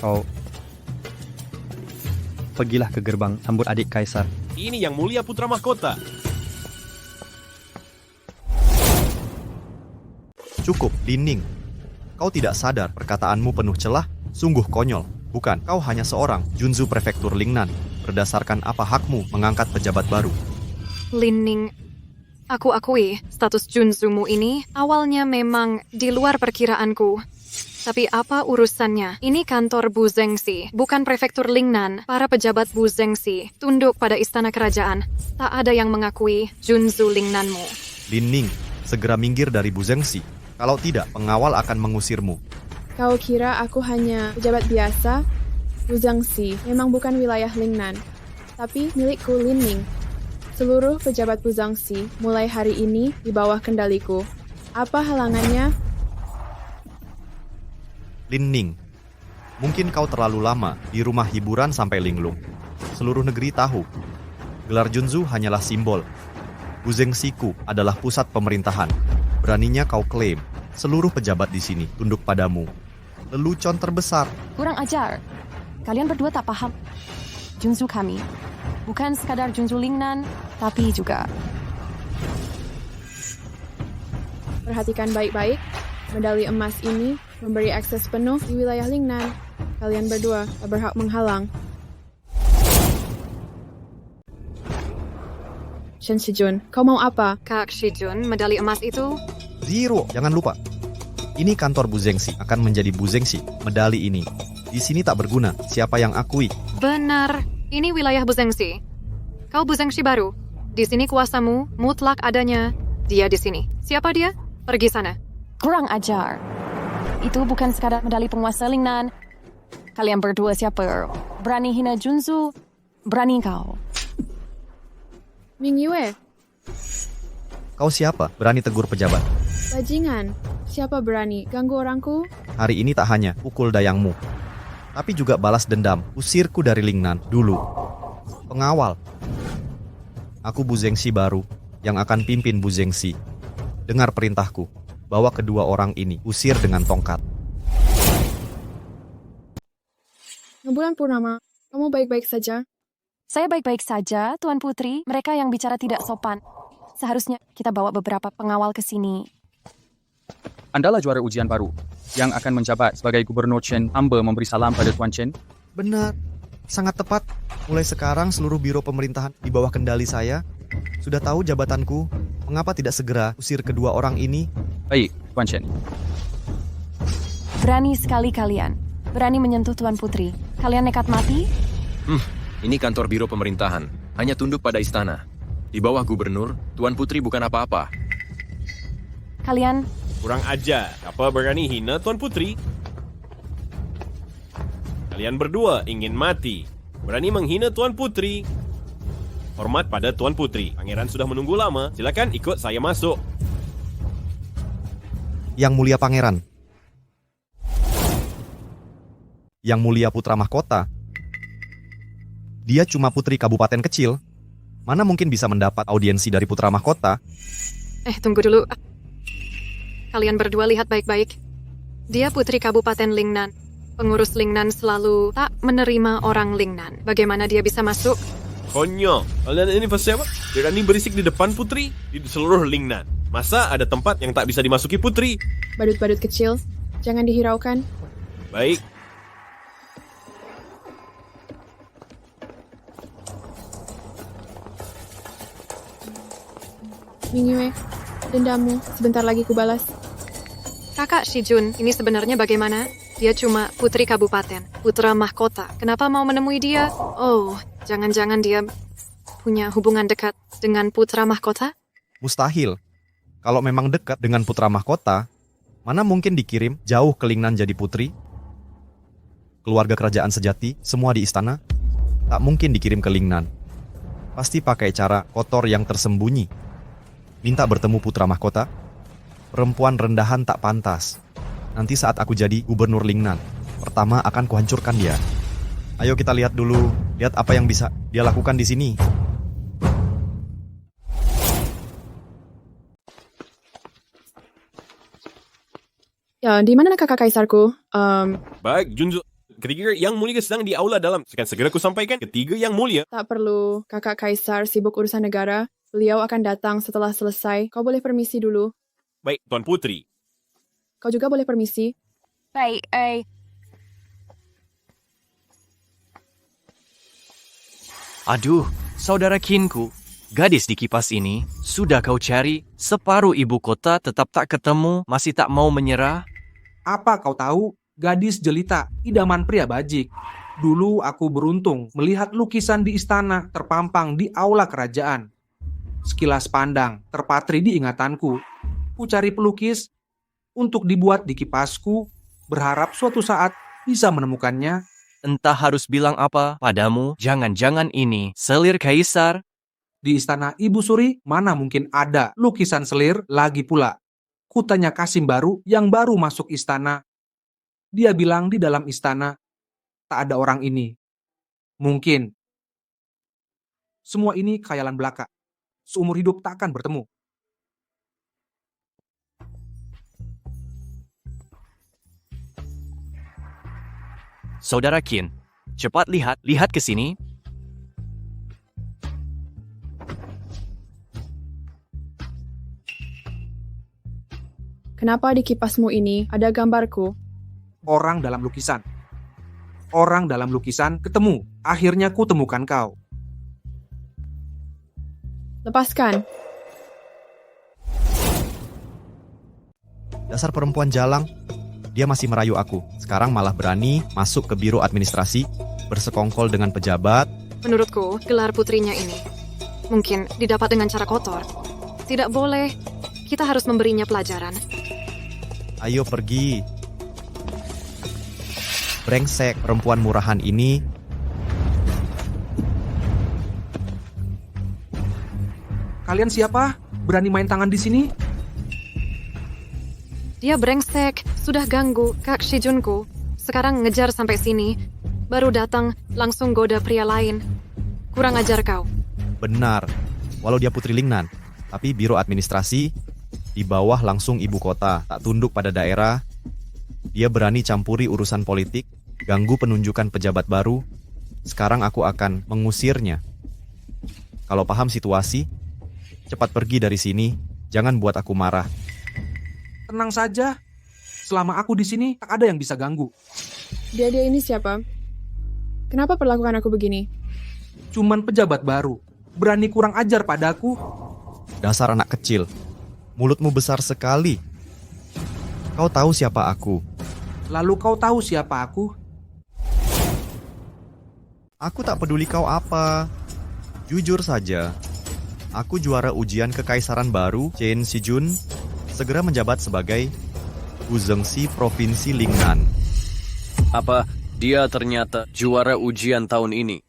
Kau pergilah ke gerbang sambut adik Kaisar. Ini Yang Mulia Putra Mahkota. Cukup, Lin Ning. Kau tidak sadar perkataanmu penuh celah? Sungguh konyol, bukan? Kau hanya seorang Junzu Prefektur Lingnan. Berdasarkan apa hakmu mengangkat pejabat baru? Lin Ning, aku akui status Junzumu ini awalnya memang di luar perkiraanku. Tapi apa urusannya? Ini kantor Bu Zengxi, bukan prefektur Lingnan. Para pejabat Bu Zengxi tunduk pada istana kerajaan. Tak ada yang mengakui Junzu Lingnanmu. Lin Ning, segera minggir dari Bu Zengxi. Kalau tidak, pengawal akan mengusirmu. Kau kira aku hanya pejabat biasa? Bu Zengxi memang bukan wilayah Lingnan, tapi milikku Lin Ning. Seluruh pejabat Bu Zengxi mulai hari ini di bawah kendaliku. Apa halangannya? Lin Ning, mungkin kau terlalu lama di rumah hiburan sampai linglung. Seluruh negeri tahu, gelar Junzu hanyalah simbol. Bu Zengxi-ku adalah pusat pemerintahan. Beraninya kau klaim, seluruh pejabat di sini tunduk padamu. Lelucon terbesar. Kurang ajar. Kalian berdua tak paham. Junzu kami bukan sekadar Junzu Lingnan, tapi juga... Perhatikan baik-baik, medali emas ini memberi akses penuh di wilayah Lingnan. Kalian berdua tak berhak menghalang. Shen Shijun, kau mau apa? Kak Shijun, medali emas itu? Zero, jangan lupa. Ini kantor Bu Zengxi, akan menjadi Bu Zengxi. Medali ini di sini tak berguna. Siapa yang akui? Benar, ini wilayah Bu Zengxi. Kau Bu Zengxi baru. Di sini kuasamu mutlak adanya. Dia di sini. Siapa dia? Pergi sana. Kurang ajar. Itu bukan sekadar medali penguasa Lingnan. Kalian berdua siapa? Berani hina Junzu? Berani kau? Ming Yue, Kau siapa? Berani tegur pejabat. bajingan. Siapa berani ganggu orangku? Hari ini tak hanya pukul dayangmu, tapi juga balas dendam. Usirku dari Lingnan dulu. Pengawal. Aku Bu Zengxi baru yang akan pimpin Bu Zengxi. Dengar perintahku. Bawa kedua orang ini, usir dengan tongkat. Ngebulan Purnama, kamu baik-baik saja? Saya baik-baik saja, Tuan Putri. Mereka yang bicara tidak sopan. Seharusnya kita bawa beberapa pengawal ke sini. Andalah juara ujian baru yang akan menjabat sebagai Gubernur Chen. Hamba memberi salam pada Tuan Chen. Benar, sangat tepat. Mulai sekarang seluruh biro pemerintahan di bawah kendali saya. Sudah tahu jabatanku, mengapa tidak segera usir kedua orang ini? Baik, Tuan Chen. Berani sekali kalian. Berani menyentuh Tuan Putri. Kalian nekat mati? Ini kantor biro pemerintahan. Hanya tunduk pada istana. Di bawah gubernur, Tuan Putri bukan apa-apa. Kalian... Kurang ajar. Apa berani hina Tuan Putri? Kalian berdua ingin mati. Berani menghina Tuan Putri. Hormat pada Tuan Putri. Pangeran sudah menunggu lama. Silakan ikut saya masuk. Yang mulia pangeran. Yang mulia putra mahkota. Dia cuma putri kabupaten kecil. Mana mungkin bisa mendapat audiensi dari putra mahkota? Tunggu dulu. Kalian berdua lihat baik-baik. Dia putri Kabupaten Lingnan. Pengurus Lingnan selalu tak menerima orang Lingnan. Bagaimana dia bisa masuk? Konyol. Kalian ini pasti apa? Berani berisik di depan Putri di seluruh Lingnan. Masa ada tempat yang tak bisa dimasuki Putri? Badut-badut kecil, jangan dihiraukan. Baik. Ming Yue, dendammu sebentar lagi kubalas. Kakak Shijun, ini sebenarnya bagaimana? Dia cuma putri kabupaten, putra mahkota. Kenapa mau menemui dia? Oh, jangan-jangan dia punya hubungan dekat dengan putra mahkota? Mustahil. Kalau memang dekat dengan putra mahkota, mana mungkin dikirim jauh ke Lingnan jadi putri? Keluarga kerajaan sejati, semua di istana, tak mungkin dikirim ke Lingnan. Pasti pakai cara kotor yang tersembunyi. Minta bertemu putra mahkota? Perempuan rendahan tak pantas. Nanti saat aku jadi gubernur Lingnan, pertama akan kuhancurkan dia. Ayo kita lihat dulu, lihat apa yang bisa dia lakukan di sini. Ya, di mana kakak kaisarku? Baik, Junzu. Ketiga yang mulia sedang di aula dalam. Sekarang segera ku sampaikan. Ketiga yang mulia. Tak perlu kakak kaisar sibuk urusan negara. Beliau akan datang setelah selesai. Kau boleh permisi dulu. Baik, Tuan Putri. Kau juga boleh permisi. Baik, Aduh, saudara kinku. Gadis di kipas ini, sudah kau cari, separuh ibu kota tetap tak ketemu, masih tak mau menyerah? Apa kau tahu? Gadis jelita, idaman pria bajik. Dulu aku beruntung melihat lukisan di istana terpampang di aula kerajaan. Sekilas pandang, terpatri di ingatanku. Ku cari pelukis untuk dibuat di kipasku, berharap suatu saat bisa menemukannya. Entah harus bilang apa padamu, jangan-jangan ini selir kaisar. Di istana Ibu Suri, mana mungkin ada lukisan selir lagi pula. Kutanya Kasim baru yang baru masuk istana. Dia bilang di dalam istana, tak ada orang ini. Mungkin. Semua ini khayalan belaka. Seumur hidup tak akan bertemu. Saudara Qin, cepat lihat ke sini. Kenapa di kipasmu ini ada gambarku? Orang dalam lukisan. Orang dalam lukisan ketemu. Akhirnya ku temukan kau. Lepaskan. Dasar perempuan jalang. Dia masih merayu aku. Sekarang malah berani masuk ke biro administrasi, bersekongkol dengan pejabat. Menurutku, gelar putrinya ini mungkin didapat dengan cara kotor. Tidak boleh. Kita harus memberinya pelajaran. Ayo pergi. Brengsek perempuan murahan ini. Kalian siapa? Berani main tangan di sini? Dia brengsek, sudah ganggu Kak Shijunku. Sekarang ngejar sampai sini. Baru datang, langsung goda pria lain. Kurang ajar kau. Benar. Walau dia putri Lingnan, tapi biro administrasi di bawah langsung ibu kota, tak tunduk pada daerah. Dia berani campuri urusan politik, ganggu penunjukan pejabat baru. Sekarang aku akan mengusirnya. Kalau paham situasi, cepat pergi dari sini. Jangan buat aku marah. Tenang saja. Selama aku di sini, tak ada yang bisa ganggu. Dia ini siapa? Kenapa perlakukan aku begini? Cuman pejabat baru. Berani kurang ajar padaku. Dasar anak kecil. Mulutmu besar sekali. Kau tahu siapa aku? Lalu kau tahu siapa aku? Aku tak peduli kau apa. Jujur saja. Aku juara ujian kekaisaran baru, Chen Shijun, segera menjabat sebagai Guzengsi Provinsi Lingnan. Apa? Dia ternyata juara ujian tahun ini.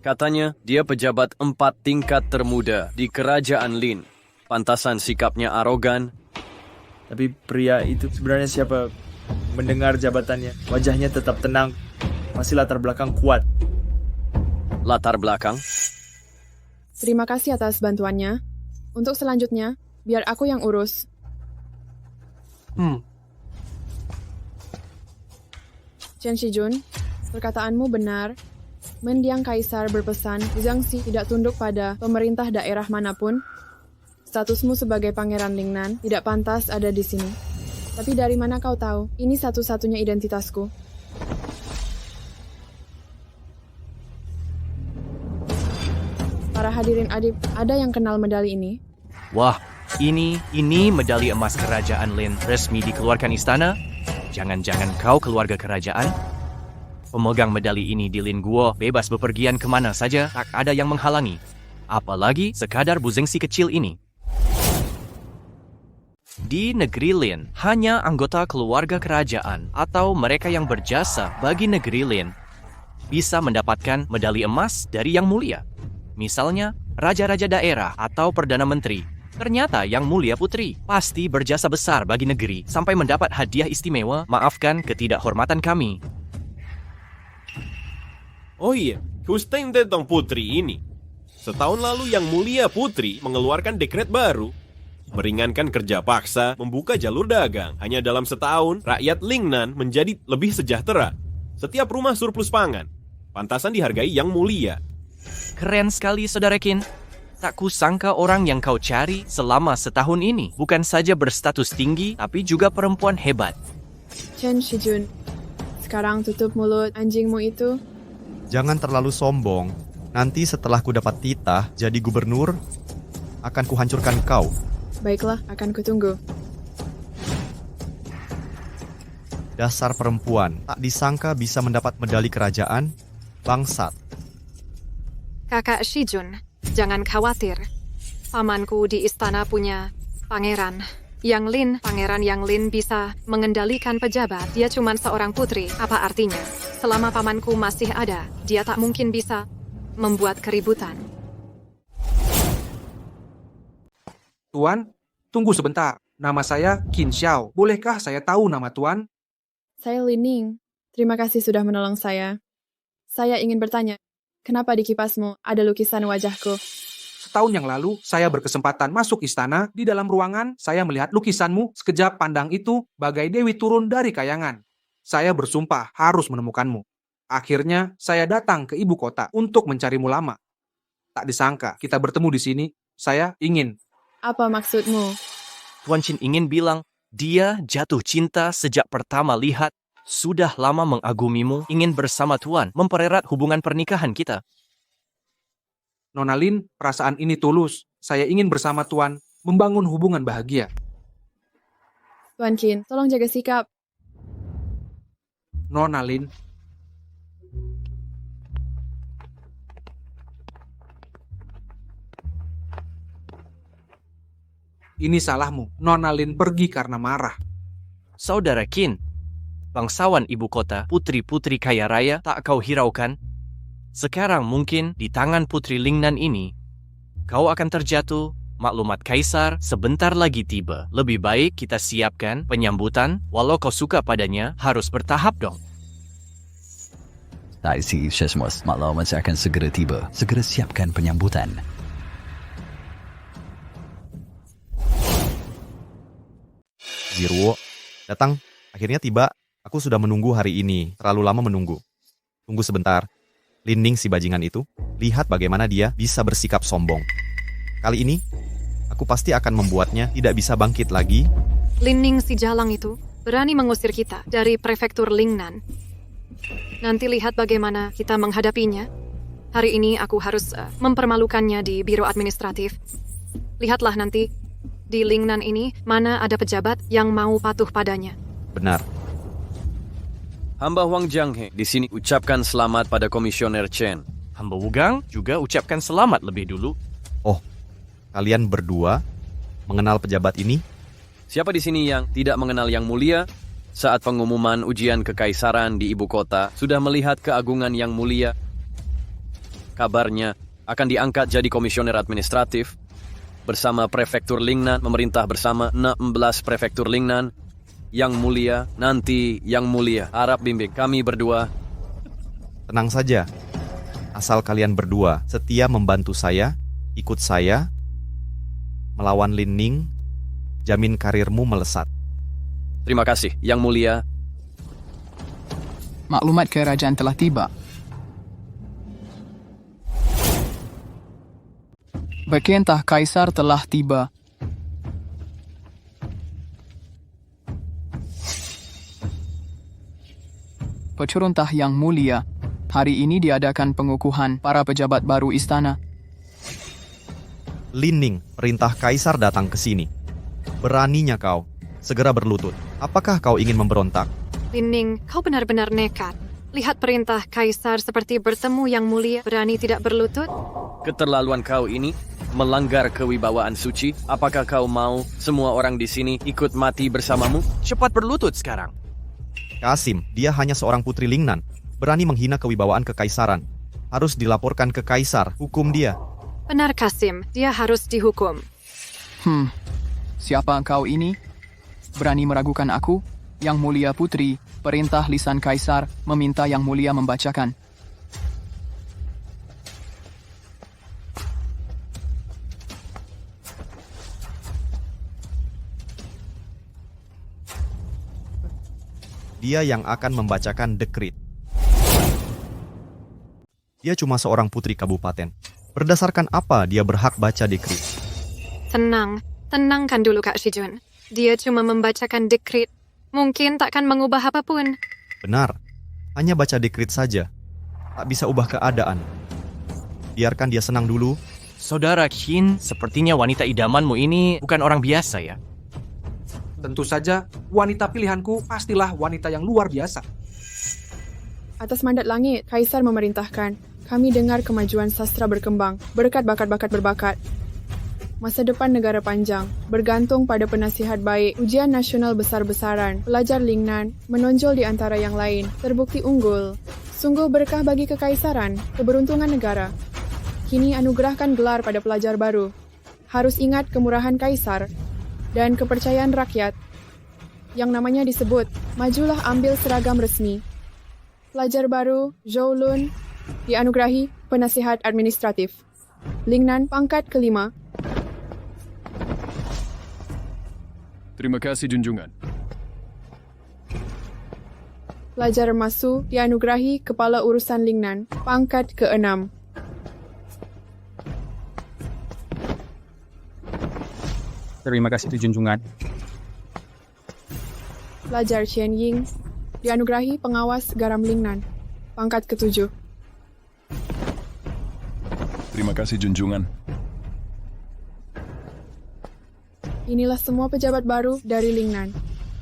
Katanya dia pejabat 4 tingkat termuda di kerajaan Lin. Pantasan sikapnya arogan. Tapi pria itu sebenarnya siapa? Mendengar jabatannya, wajahnya tetap tenang. Masih latar belakang kuat. Latar belakang? Terima kasih atas bantuannya. Untuk selanjutnya, biar aku yang urus. Chen Shijun, perkataanmu benar. Mendiang Kaisar berpesan, Guzengsi tidak tunduk pada pemerintah daerah manapun. Statusmu sebagai Pangeran Lingnan tidak pantas ada di sini. Tapi dari mana kau tahu? Ini satu-satunya identitasku. Para hadirin adib, ada yang kenal medali ini? Wah, ini medali emas kerajaan Lin resmi dikeluarkan istana? Jangan-jangan kau keluarga kerajaan? Pemegang medali ini di Lin Guo bebas bepergian kemana saja, tak ada yang menghalangi. Apalagi sekadar Guzengsi kecil ini. Di negeri Lin, hanya anggota keluarga kerajaan atau mereka yang berjasa bagi negeri Lin bisa mendapatkan medali emas dari Yang Mulia. Misalnya, raja-raja daerah atau perdana menteri. Ternyata Yang Mulia Putri pasti berjasa besar bagi negeri sampai mendapat hadiah istimewa. Maafkan ketidakhormatan kami. Oh iya, Hussein tentang putri ini. Setahun lalu Yang Mulia Putri mengeluarkan dekret baru. Meringankan kerja paksa, membuka jalur dagang. Hanya dalam setahun, rakyat Lingnan menjadi lebih sejahtera. Setiap rumah surplus pangan. Pantasan dihargai Yang Mulia. Keren sekali, Saudara Qin. Tak kusangka orang yang kau cari selama setahun ini bukan saja berstatus tinggi, tapi juga perempuan hebat. Chen Shijun, sekarang tutup mulut anjingmu itu. Jangan terlalu sombong. Nanti setelah ku dapat titah jadi gubernur, akan kuhancurkan kau. Baiklah, akan kutunggu. Dasar perempuan, tak disangka bisa mendapat medali kerajaan, bangsat. Kakak Shijun, jangan khawatir. Pamanku di istana punya pangeran. Pangeran Yang Lin bisa mengendalikan pejabat. Dia cuma seorang putri. Apa artinya? Selama pamanku masih ada, dia tak mungkin bisa membuat keributan. Tuan, tunggu sebentar. Nama saya Qin Xiao. Bolehkah saya tahu nama Tuan? Saya Lin Ning. Terima kasih sudah menolong saya. Saya ingin bertanya, kenapa di kipasmu ada lukisan wajahku? Setahun yang lalu, saya berkesempatan masuk istana. Di dalam ruangan, saya melihat lukisanmu. Sekejap pandang itu, bagai dewi turun dari kayangan. Saya bersumpah harus menemukanmu. Akhirnya, saya datang ke ibu kota untuk mencarimu lama. Tak disangka, kita bertemu di sini. Saya ingin. Apa maksudmu? Tuan Qin ingin bilang, dia jatuh cinta sejak pertama lihat, sudah lama mengagumimu, ingin bersama Tuan, mempererat hubungan pernikahan kita. Nona Lin, perasaan ini tulus. Saya ingin bersama Tuan, membangun hubungan bahagia. Tuan Qin, tolong jaga sikap. Nona Lin. Ini salahmu. Nona Lin pergi karena marah. Saudara Qin, bangsawan ibu kota, putri-putri kaya raya tak kau hiraukan? Sekarang mungkin di tangan Putri Lingnan ini, kau akan terjatuh. Maklumat Kaisar sebentar lagi tiba. Lebih baik kita siapkan penyambutan, walau kau suka padanya, harus bertahap dong. I see, Shesmos. Maklumat akan segera tiba. Segera siapkan penyambutan. Ziruo, datang. Akhirnya tiba. Aku sudah menunggu hari ini. Terlalu lama menunggu. Tunggu sebentar. Lin Ning si bajingan itu. Lihat bagaimana dia bisa bersikap sombong. Kali ini, aku pasti akan membuatnya tidak bisa bangkit lagi. Lin Ning si jalang itu berani mengusir kita dari prefektur Lingnan. Nanti lihat bagaimana kita menghadapinya. Hari ini aku harus mempermalukannya di biro administratif. Lihatlah nanti, di Lingnan ini mana ada pejabat yang mau patuh padanya. Benar. Hamba Huang Jianghe di sini ucapkan selamat pada Komisioner Chen. Hamba Wugang juga ucapkan selamat lebih dulu. Oh, kalian berdua mengenal pejabat ini? Siapa di sini yang tidak mengenal Yang Mulia? Saat pengumuman ujian kekaisaran di ibu kota, sudah melihat keagungan Yang Mulia. Kabarnya akan diangkat jadi komisioner administratif. Bersama prefektur Lingnan, memerintah bersama 16 prefektur Lingnan. Yang Mulia, nanti Yang Mulia, harap bimbing kami berdua. Tenang saja. Asal kalian berdua setia membantu saya, ikut saya, melawan Lin Ning, jamin karirmu melesat. Terima kasih, Yang Mulia. Maklumat kerajaan telah tiba. Perintah Kaisar telah tiba. Perintah Yang Mulia, hari ini diadakan pengukuhan para pejabat baru istana. Lin Ning, perintah Kaisar datang ke sini. Beraninya kau, segera berlutut. Apakah kau ingin memberontak? Lin Ning, kau benar-benar nekat. Lihat perintah Kaisar seperti bertemu Yang Mulia, berani tidak berlutut? Keterlaluan kau ini melanggar kewibawaan suci. Apakah kau mau semua orang di sini ikut mati bersamamu? Cepat berlutut sekarang. Kasim, dia hanya seorang putri Lingnan. Berani menghina kewibawaan kekaisaran. Harus dilaporkan ke Kaisar, hukum dia. Benar Kasim, dia harus dihukum. Siapa engkau ini? Berani meragukan aku? Yang Mulia Putri, perintah lisan Kaisar meminta Yang Mulia membacakan. Dia yang akan membacakan dekrit. Dia cuma seorang putri kabupaten. Berdasarkan apa dia berhak baca dekrit? Tenangkan dulu Kak Shijun. Dia cuma membacakan dekrit. Mungkin takkan mengubah apapun. Benar, hanya baca dekrit saja. Tak bisa ubah keadaan. Biarkan dia senang dulu. Saudara Qin, sepertinya wanita idamanmu ini bukan orang biasa ya. Tentu saja, wanita pilihanku pastilah wanita yang luar biasa. Atas mandat langit, Kaisar memerintahkan. Kami dengar kemajuan sastra berkembang, berkat bakat-bakat berbakat. Masa depan negara panjang, bergantung pada penasihat baik, ujian nasional besar-besaran, pelajar Lingnan, menonjol di antara yang lain, terbukti unggul. Sungguh berkah bagi kekaisaran, keberuntungan negara. Kini anugerahkan gelar pada pelajar baru. Harus ingat kemurahan kaisar dan kepercayaan rakyat. Yang namanya disebut, majulah ambil seragam resmi. Pelajar baru, Zhou Lun, dianugerahi penasihat administratif. Lingnan pangkat kelima. Terima kasih junjungan. Pelajar Masu dianugerahi Kepala Urusan Lingnan, pangkat ke-6. Terima kasih junjungan. Pelajar Chen Ying dianugerahi Pengawas Garam Lingnan, pangkat ke-7. Terima kasih junjungan. Inilah semua pejabat baru dari Lingnan.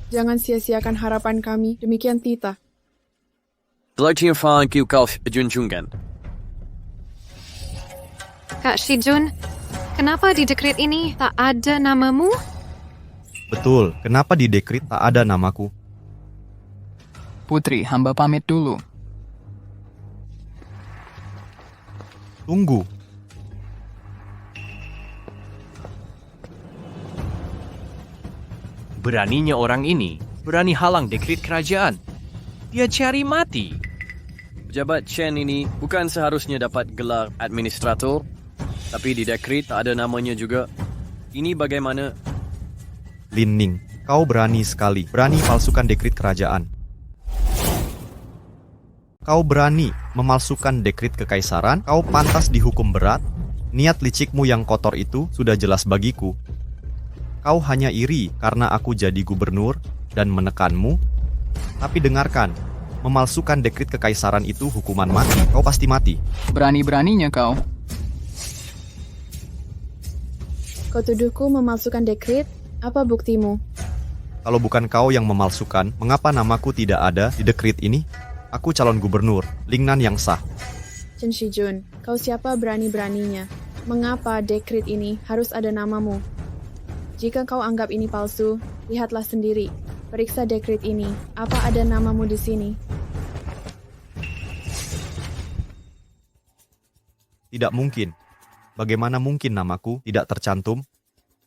Jangan sia-siakan harapan kami, demikian Tita. Junjungan. Kak Shijun, kenapa di dekret ini tak ada namamu? Betul, kenapa di dekrit tak ada namaku? Putri, hamba pamit dulu. Tunggu. Beraninya orang ini, berani halang dekret kerajaan. Dia cari mati. Pejabat Chen ini bukan seharusnya dapat gelar administrator, tapi di dekret tak ada namanya juga. Ini bagaimana? Lin Ning, kau berani sekali, berani palsukan dekret kerajaan. Kau berani memalsukan dekret kekaisaran, kau pantas dihukum berat. Niat licikmu yang kotor itu sudah jelas bagiku. Kau hanya iri karena aku jadi gubernur dan menekanmu. Tapi dengarkan, memalsukan dekret kekaisaran itu hukuman mati. Kau pasti mati. Berani-beraninya kau. Kau tuduhku memalsukan dekret? Apa buktimu? Kalau bukan kau yang memalsukan, mengapa namaku tidak ada di dekret ini? Aku calon gubernur, Lingnan yang sah. Chen Shijun, kau siapa berani-beraninya? Mengapa dekret ini harus ada namamu? Jika kau anggap ini palsu, lihatlah sendiri. Periksa dekret ini. Apa ada namamu di sini? Tidak mungkin. Bagaimana mungkin namaku tidak tercantum?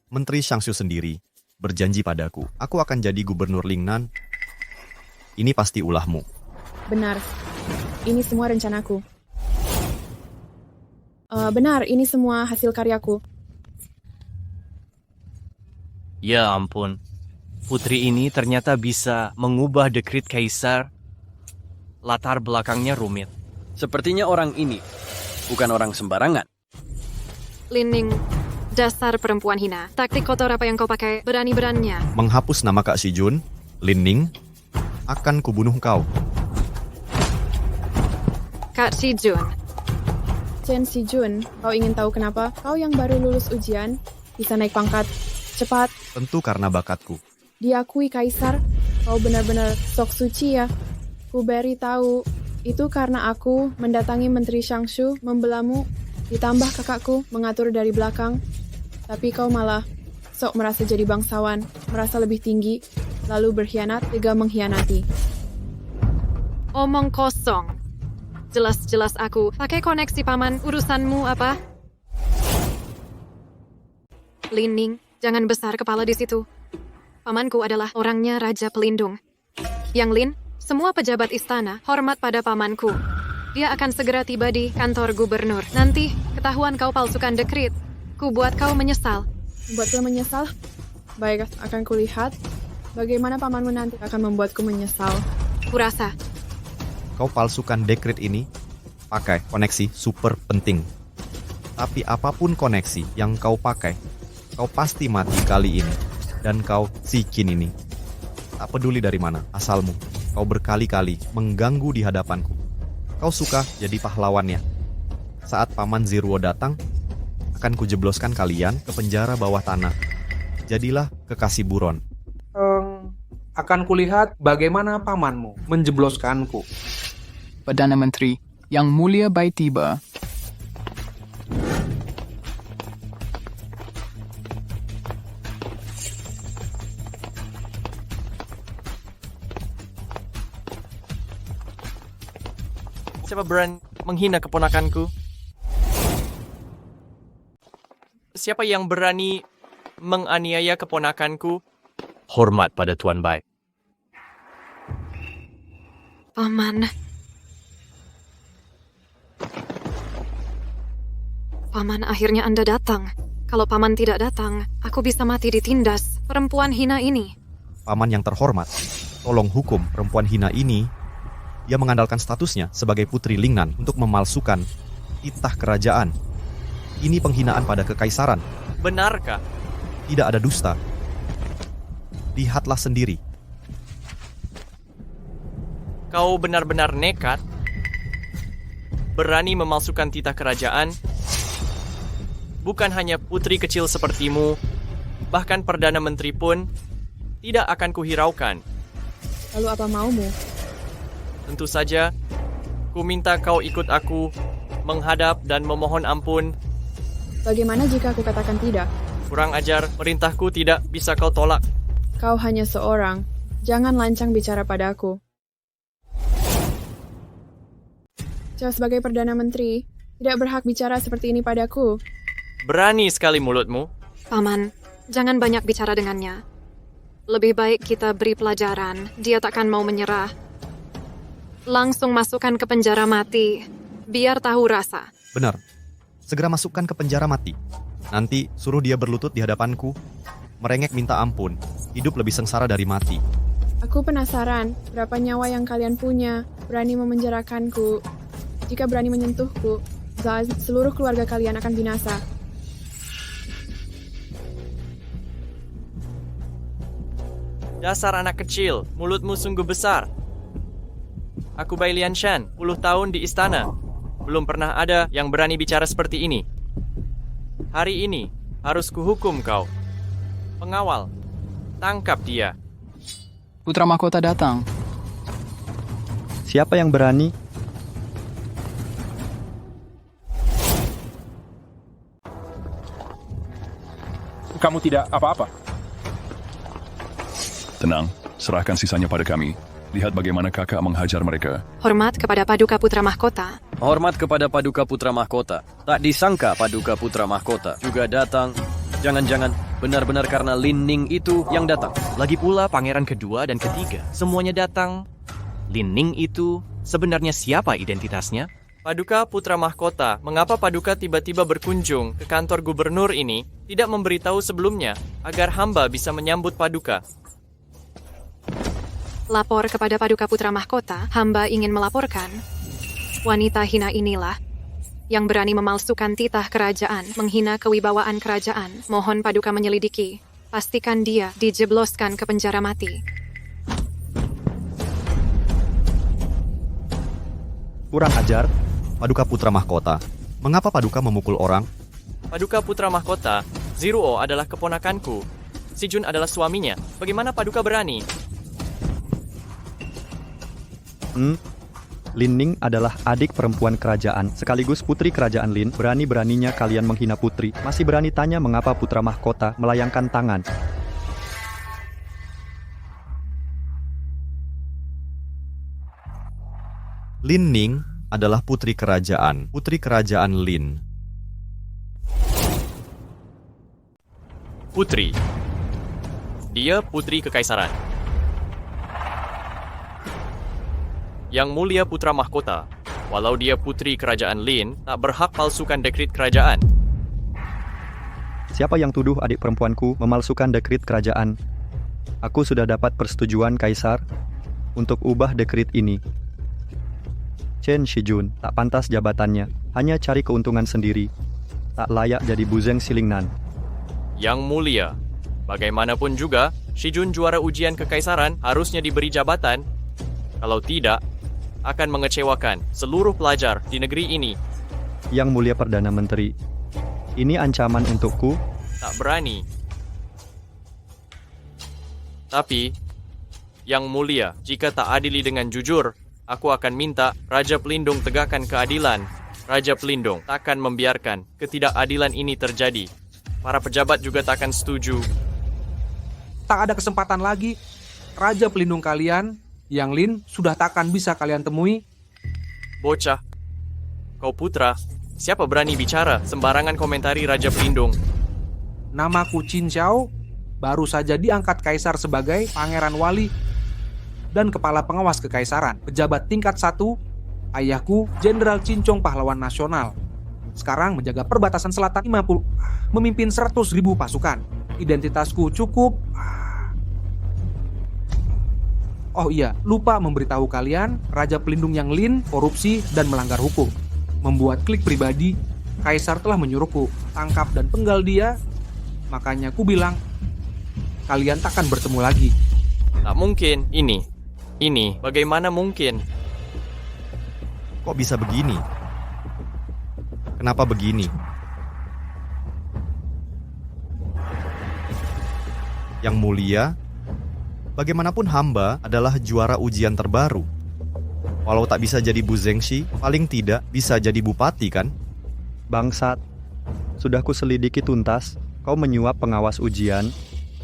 Menteri Shangshu sendiri berjanji padaku, aku akan jadi gubernur Lingnan. Ini pasti ulahmu. Benar. Ini semua rencanaku. Benar, ini semua hasil karyaku. Ya ampun, putri ini ternyata bisa mengubah dekret kaisar. Latar belakangnya rumit. Sepertinya orang ini bukan orang sembarangan. Lin Ning, dasar perempuan hina. Taktik kotor apa yang kau pakai? Berani-beraninya. Menghapus nama Kak Shijun, Lin Ning, akan kubunuh kau. Kak Shijun. Chen Shijun, kau ingin tahu kenapa? Kau yang baru lulus ujian bisa naik pangkat. Cepat. Tentu karena bakatku. Diakui kaisar, kau benar-benar sok suci ya. Ku beri tahu, itu karena aku mendatangi Menteri Shangshu membelamu, ditambah kakakku mengatur dari belakang. Tapi kau malah sok merasa jadi bangsawan, merasa lebih tinggi, lalu berkhianat, tega mengkhianati. Omong kosong. Jelas-jelas aku pakai koneksi paman, urusanmu apa? Lin Ning, jangan besar kepala di situ. Pamanku adalah orangnya Raja Pelindung. Yang Lin, semua pejabat istana hormat pada pamanku. Dia akan segera tiba di kantor gubernur. Nanti, ketahuan kau palsukan dekret. Ku buat kau menyesal. Buat kau menyesal? Baik, akan kulihat bagaimana pamanmu nanti akan membuatku menyesal. Kurasa. Kau palsukan dekret ini, pakai koneksi super penting. Tapi apapun koneksi yang kau pakai, kau pasti mati kali ini. Dan kau si Qin ini. Tak peduli dari mana asalmu, kau berkali-kali mengganggu di hadapanku. Kau suka jadi pahlawannya. Saat Paman Ziruo datang, akan kujebloskan kalian ke penjara bawah tanah. Jadilah kekasih buron. Akan kulihat bagaimana pamanmu menjebloskanku. Perdana Menteri, Yang Mulia Bai tiba. Siapa berani menghina keponakanku? Siapa yang berani menganiaya keponakanku? Hormat pada Tuan Bai. Paman. Paman, akhirnya Anda datang. Kalau Paman tidak datang, aku bisa mati ditindas perempuan hina ini. Paman yang terhormat, tolong hukum perempuan hina ini. Dia mengandalkan statusnya sebagai putri Lingnan untuk memalsukan titah kerajaan. Ini penghinaan pada kekaisaran. Benarkah? Tidak ada dusta. Lihatlah sendiri. Kau benar-benar nekat? Berani memalsukan titah kerajaan? Bukan hanya putri kecil sepertimu, bahkan Perdana Menteri pun tidak akan kuhiraukan. Lalu apa maumu? Tentu saja, ku minta kau ikut aku, menghadap dan memohon ampun. Bagaimana jika aku katakan tidak? Kurang ajar, perintahku tidak bisa kau tolak. Kau hanya seorang. Jangan lancang bicara padaku. Kau sebagai Perdana Menteri, tidak berhak bicara seperti ini padaku. Berani sekali mulutmu. Paman, jangan banyak bicara dengannya. Lebih baik kita beri pelajaran, dia takkan mau menyerah. Langsung masukkan ke penjara mati, biar tahu rasa. Benar. Segera masukkan ke penjara mati. Nanti suruh dia berlutut di hadapanku, merengek minta ampun. Hidup lebih sengsara dari mati. Aku penasaran, berapa nyawa yang kalian punya, berani memenjarakanku. Jika berani menyentuhku, seluruh keluarga kalian akan binasa. Dasar anak kecil, mulutmu sungguh besar. Aku Bai Lianshan, 10 tahun di istana. Belum pernah ada yang berani bicara seperti ini. Hari ini, harus kuhukum kau. Pengawal, tangkap dia. Putra Mahkota datang. Siapa yang berani? Kamu tidak apa-apa. Tenang, serahkan sisanya pada kami. Lihat bagaimana kakak menghajar mereka. Hormat kepada Paduka Putra Mahkota. Hormat kepada Paduka Putra Mahkota. Tak disangka Paduka Putra Mahkota juga datang. Jangan-jangan benar-benar karena Lin Ning itu yang datang. Lagi pula pangeran kedua dan ketiga, semuanya datang. Lin Ning itu sebenarnya siapa identitasnya? Paduka Putra Mahkota, mengapa Paduka tiba-tiba berkunjung ke kantor gubernur ini, tidak memberitahu sebelumnya, agar hamba bisa menyambut Paduka? Lapor kepada Paduka Putra Mahkota, hamba ingin melaporkan. Wanita hina inilah yang berani memalsukan titah kerajaan, menghina kewibawaan kerajaan. Mohon Paduka menyelidiki. Pastikan dia dijebloskan ke penjara mati. Kurang ajar, Paduka Putra Mahkota. Mengapa Paduka memukul orang? Paduka Putra Mahkota, Ziruo adalah keponakanku. Si Jun adalah suaminya. Bagaimana Paduka berani? Lin Ning adalah adik perempuan kerajaan, sekaligus putri kerajaan Lin. Berani-beraninya kalian menghina putri. Masih berani tanya mengapa Putra Mahkota melayangkan tangan. Lin Ning adalah putri kerajaan Lin. Putri. Dia putri kekaisaran. Yang Mulia Putra Mahkota, walau dia putri kerajaan Lin, tak berhak palsukan dekrit kerajaan. Siapa yang tuduh adik perempuanku memalsukan dekrit kerajaan? Aku sudah dapat persetujuan Kaisar untuk ubah dekrit ini. Chen Shijun tak pantas jabatannya, hanya cari keuntungan sendiri. Tak layak jadi buzeng Silingnan. Yang Mulia, bagaimanapun juga, Shijun juara ujian kekaisaran harusnya diberi jabatan. Kalau tidak, akan mengecewakan seluruh pelajar di negeri ini. Yang Mulia Perdana Menteri, ini ancaman untukku. Tak berani. Tapi, Yang Mulia, jika tak adili dengan jujur, aku akan minta Raja Pelindung tegakkan keadilan. Raja Pelindung takkan membiarkan ketidakadilan ini terjadi. Para pejabat juga takkan setuju. Tak ada kesempatan lagi. Raja Pelindung kalian, Yang Lin, sudah takkan bisa kalian temui. Bocah, kau putra, siapa berani bicara sembarangan komentari Raja Pelindung? Namaku Qin Xiao, baru saja diangkat Kaisar sebagai Pangeran Wali dan Kepala Pengawas Kekaisaran. Pejabat tingkat 1, ayahku Jenderal Cincong Pahlawan Nasional. Sekarang menjaga perbatasan selatan 50, memimpin 100.000 pasukan. Identitasku cukup... Oh iya, lupa memberitahu kalian, Raja Pelindung Yang Lin korupsi dan melanggar hukum. Membuat klik pribadi, Kaisar telah menyuruhku tangkap dan penggal dia. Makanya ku bilang, kalian takkan bertemu lagi. Tak mungkin, ini, bagaimana mungkin? Kok bisa begini? Kenapa begini? Yang Mulia, bagaimanapun hamba adalah juara ujian terbaru. Walau tak bisa jadi Bu Zengxi, paling tidak bisa jadi bupati kan? Bangsat, sudah kuselidiki tuntas, kau menyuap pengawas ujian.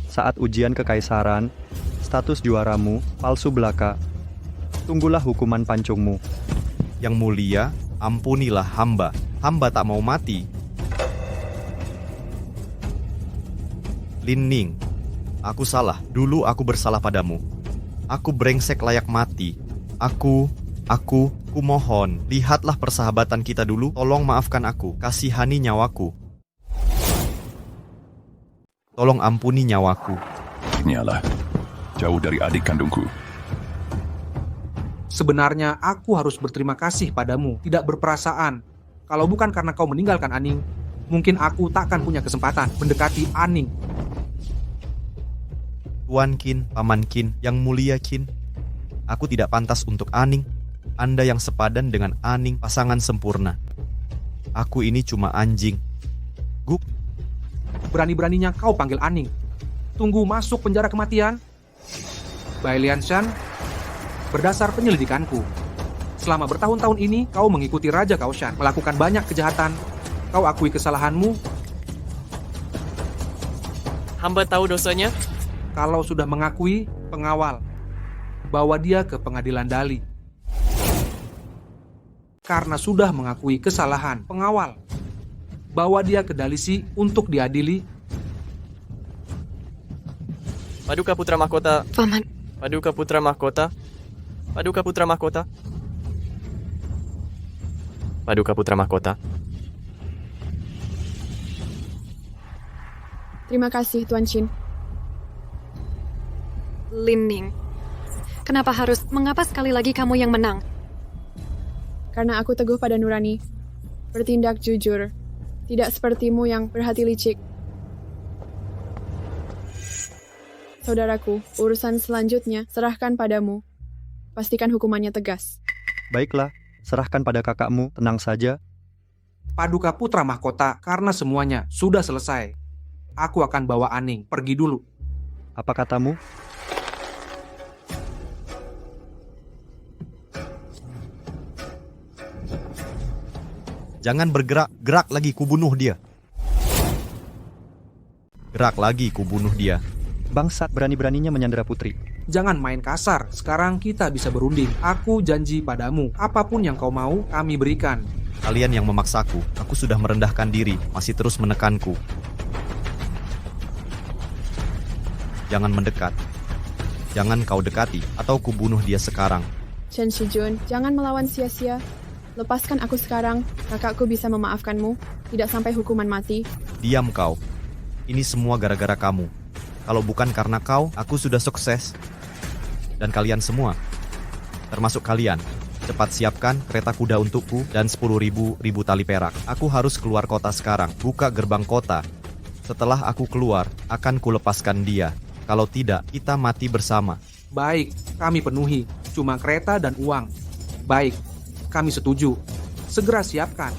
Saat ujian kekaisaran, status juaramu palsu belaka. Tunggulah hukuman pancungmu. Yang Mulia, ampunilah hamba. Hamba tak mau mati. Lin Ning, aku salah. Dulu aku bersalah padamu. Aku brengsek layak mati. Aku mohon, lihatlah persahabatan kita dulu. Tolong maafkan aku. Kasihani nyawaku. Tolong ampuni nyawaku. Nyalah, jauh dari adik kandungku. Sebenarnya aku harus berterima kasih padamu, tidak berperasaan. Kalau bukan karena kau meninggalkan Aning, mungkin aku takkan punya kesempatan mendekati Aning. Tuan Qin, Paman Qin, Yang Mulia Qin, aku tidak pantas untuk Aning. Anda yang sepadan dengan Aning, pasangan sempurna. Aku ini cuma anjing. Gup. Berani-beraninya kau panggil Aning. Tunggu masuk penjara kematian. Bai Lianshan, berdasar penyelidikanku, selama bertahun-tahun ini kau mengikuti Raja Kaoshan, melakukan banyak kejahatan. Kau akui kesalahanmu. Hamba tahu dosanya. Kalau sudah mengakui, pengawal, bawa dia ke pengadilan Dali. Karena sudah mengakui kesalahan, pengawal, bawa dia ke Dalisi untuk diadili. Paduka Putra Mahkota. Paman. Paduka Putra Mahkota. Paduka Putra Mahkota. Paduka Putra Mahkota. Terima kasih, Tuan Qin. Lin Ning, mengapa sekali lagi kamu yang menang? Karena aku teguh pada nurani, bertindak jujur, tidak sepertimu yang berhati licik. Saudaraku, urusan selanjutnya serahkan padamu. Pastikan hukumannya tegas. Baiklah, serahkan pada kakakmu, tenang saja. Paduka Putra Mahkota, karena semuanya sudah selesai, aku akan bawa Aning pergi dulu. Apa katamu? Jangan bergerak, gerak lagi kubunuh dia. Gerak lagi kubunuh dia. Bangsat berani-beraninya menyandera putri. Jangan main kasar, sekarang kita bisa berunding. Aku janji padamu, apapun yang kau mau, kami berikan. Kalian yang memaksaku, aku sudah merendahkan diri, masih terus menekanku. Jangan mendekat. Jangan kau dekati, atau kubunuh dia sekarang. Chen Shijun, jangan melawan sia-sia. Lepaskan aku sekarang, kakakku bisa memaafkanmu, tidak sampai hukuman mati. Diam kau. Ini semua gara-gara kamu. Kalau bukan karena kau, aku sudah sukses. Dan kalian semua, termasuk kalian, cepat siapkan kereta kuda untukku dan 10.000 tali perak. Aku harus keluar kota sekarang, buka gerbang kota. Setelah aku keluar, akan kulepaskan dia. Kalau tidak, kita mati bersama. Baik, kami penuhi. Cuma kereta dan uang. Baik, kami setuju. Segera siapkan.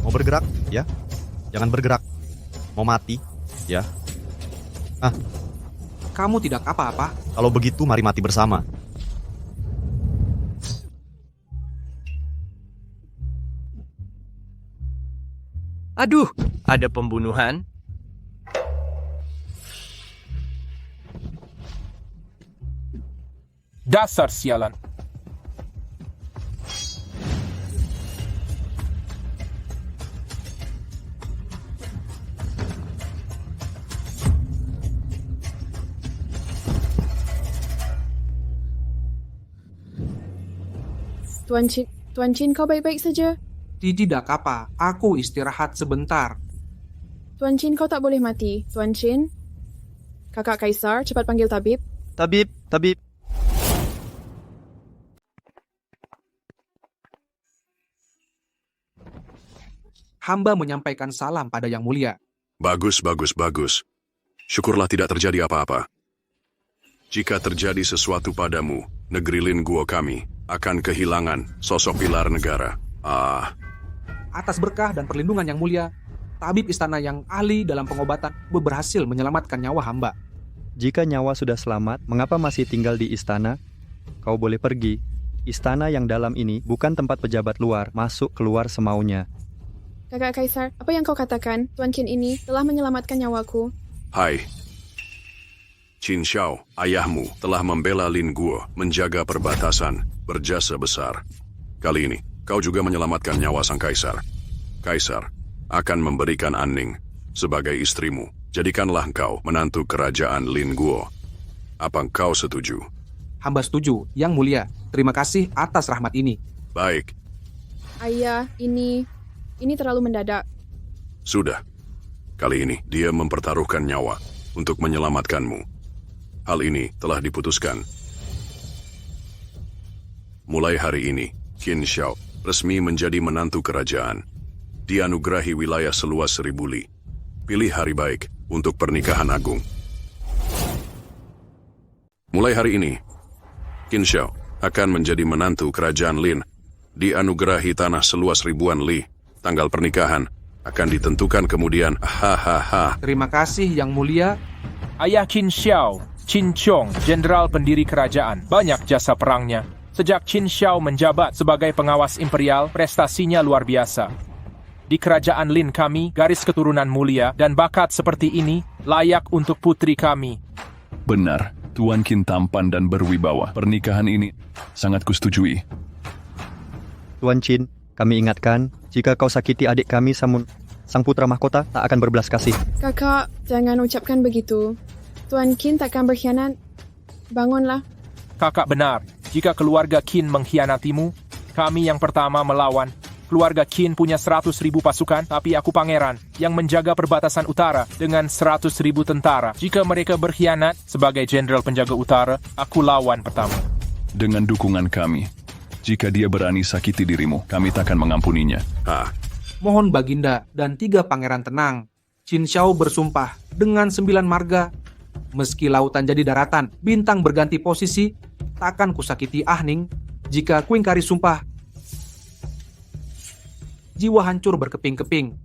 Mau bergerak, ya? Jangan bergerak. Mau mati, ya? Kamu tidak apa-apa. Kalau begitu, mari mati bersama. Aduh, ada pembunuhan. Dasar sialan. Tuan Chin, kau baik-baik saja? Tidak apa, aku istirahat sebentar. Tuan Chin, kau tak boleh mati. Tuan Chin? Kakak Kaisar, cepat panggil tabib. Tabib. Hamba menyampaikan salam pada Yang Mulia. Bagus. Syukurlah tidak terjadi apa-apa. Jika terjadi sesuatu padamu, negeri Lin Guo kami akan kehilangan sosok pilar negara. Atas berkah dan perlindungan Yang Mulia, tabib istana yang ahli dalam pengobatan berhasil menyelamatkan nyawa hamba. Jika nyawa sudah selamat, mengapa masih tinggal di istana? Kau boleh pergi. Istana yang dalam ini bukan tempat pejabat luar masuk keluar semaunya. Kakak Kaisar, apa yang kau katakan? Tuan Chin ini telah menyelamatkan nyawaku. Hai, Qin Xiao, ayahmu telah membela Lin Guo, menjaga perbatasan, berjasa besar. Kali ini, kau juga menyelamatkan nyawa sang kaisar. Kaisar akan memberikan Anning sebagai istrimu. Jadikanlah engkau menantu kerajaan Lin Guo. Apa engkau setuju? Hamba setuju, Yang Mulia. Terima kasih atas rahmat ini. Baik, Ayah, ini terlalu mendadak. sudah. Kali ini, dia mempertaruhkan nyawa untuk menyelamatkanmu. Hal ini telah diputuskan. Mulai hari ini, Qin Xiao resmi menjadi menantu kerajaan. Dianugerahi wilayah seluas 1000 li. Pilih hari baik untuk pernikahan agung. Mulai hari ini, Qin Xiao akan menjadi menantu kerajaan Lin. Dianugerahi tanah seluas ribuan li. Tanggal pernikahan akan ditentukan kemudian. Terima kasih Yang Mulia. Ayah Qin Xiao, Qin Chong, jenderal pendiri kerajaan, banyak jasa perangnya. Sejak Qin Xiao menjabat sebagai pengawas imperial, prestasinya luar biasa. Di kerajaan Lin kami, garis keturunan mulia dan bakat seperti ini layak untuk putri kami. Benar, Tuan Qin tampan dan berwibawa. Pernikahan ini sangat kusetujui. Tuan Chin, kami ingatkan, jika kau sakiti adik kami sang putra mahkota tak akan berbelas kasih. Kakak, jangan ucapkan begitu. Tuan Qin takkan berkhianat. Bangunlah. Kakak benar, jika keluarga Qin mengkhianatimu, kami yang pertama melawan. Keluarga Qin punya 100.000 pasukan, tapi aku pangeran yang menjaga perbatasan utara dengan 100.000 tentara. Jika mereka berkhianat sebagai jenderal penjaga utara, aku lawan pertama. Dengan dukungan kami, jika dia berani sakiti dirimu, kami takkan mengampuninya. Mohon Baginda dan 3 pangeran tenang. Qin Xiao bersumpah dengan 9 marga. Meski lautan jadi daratan, bintang berganti posisi, takkan kusakiti Ahning. Jika ku ingkari sumpah, jiwa hancur berkeping-keping.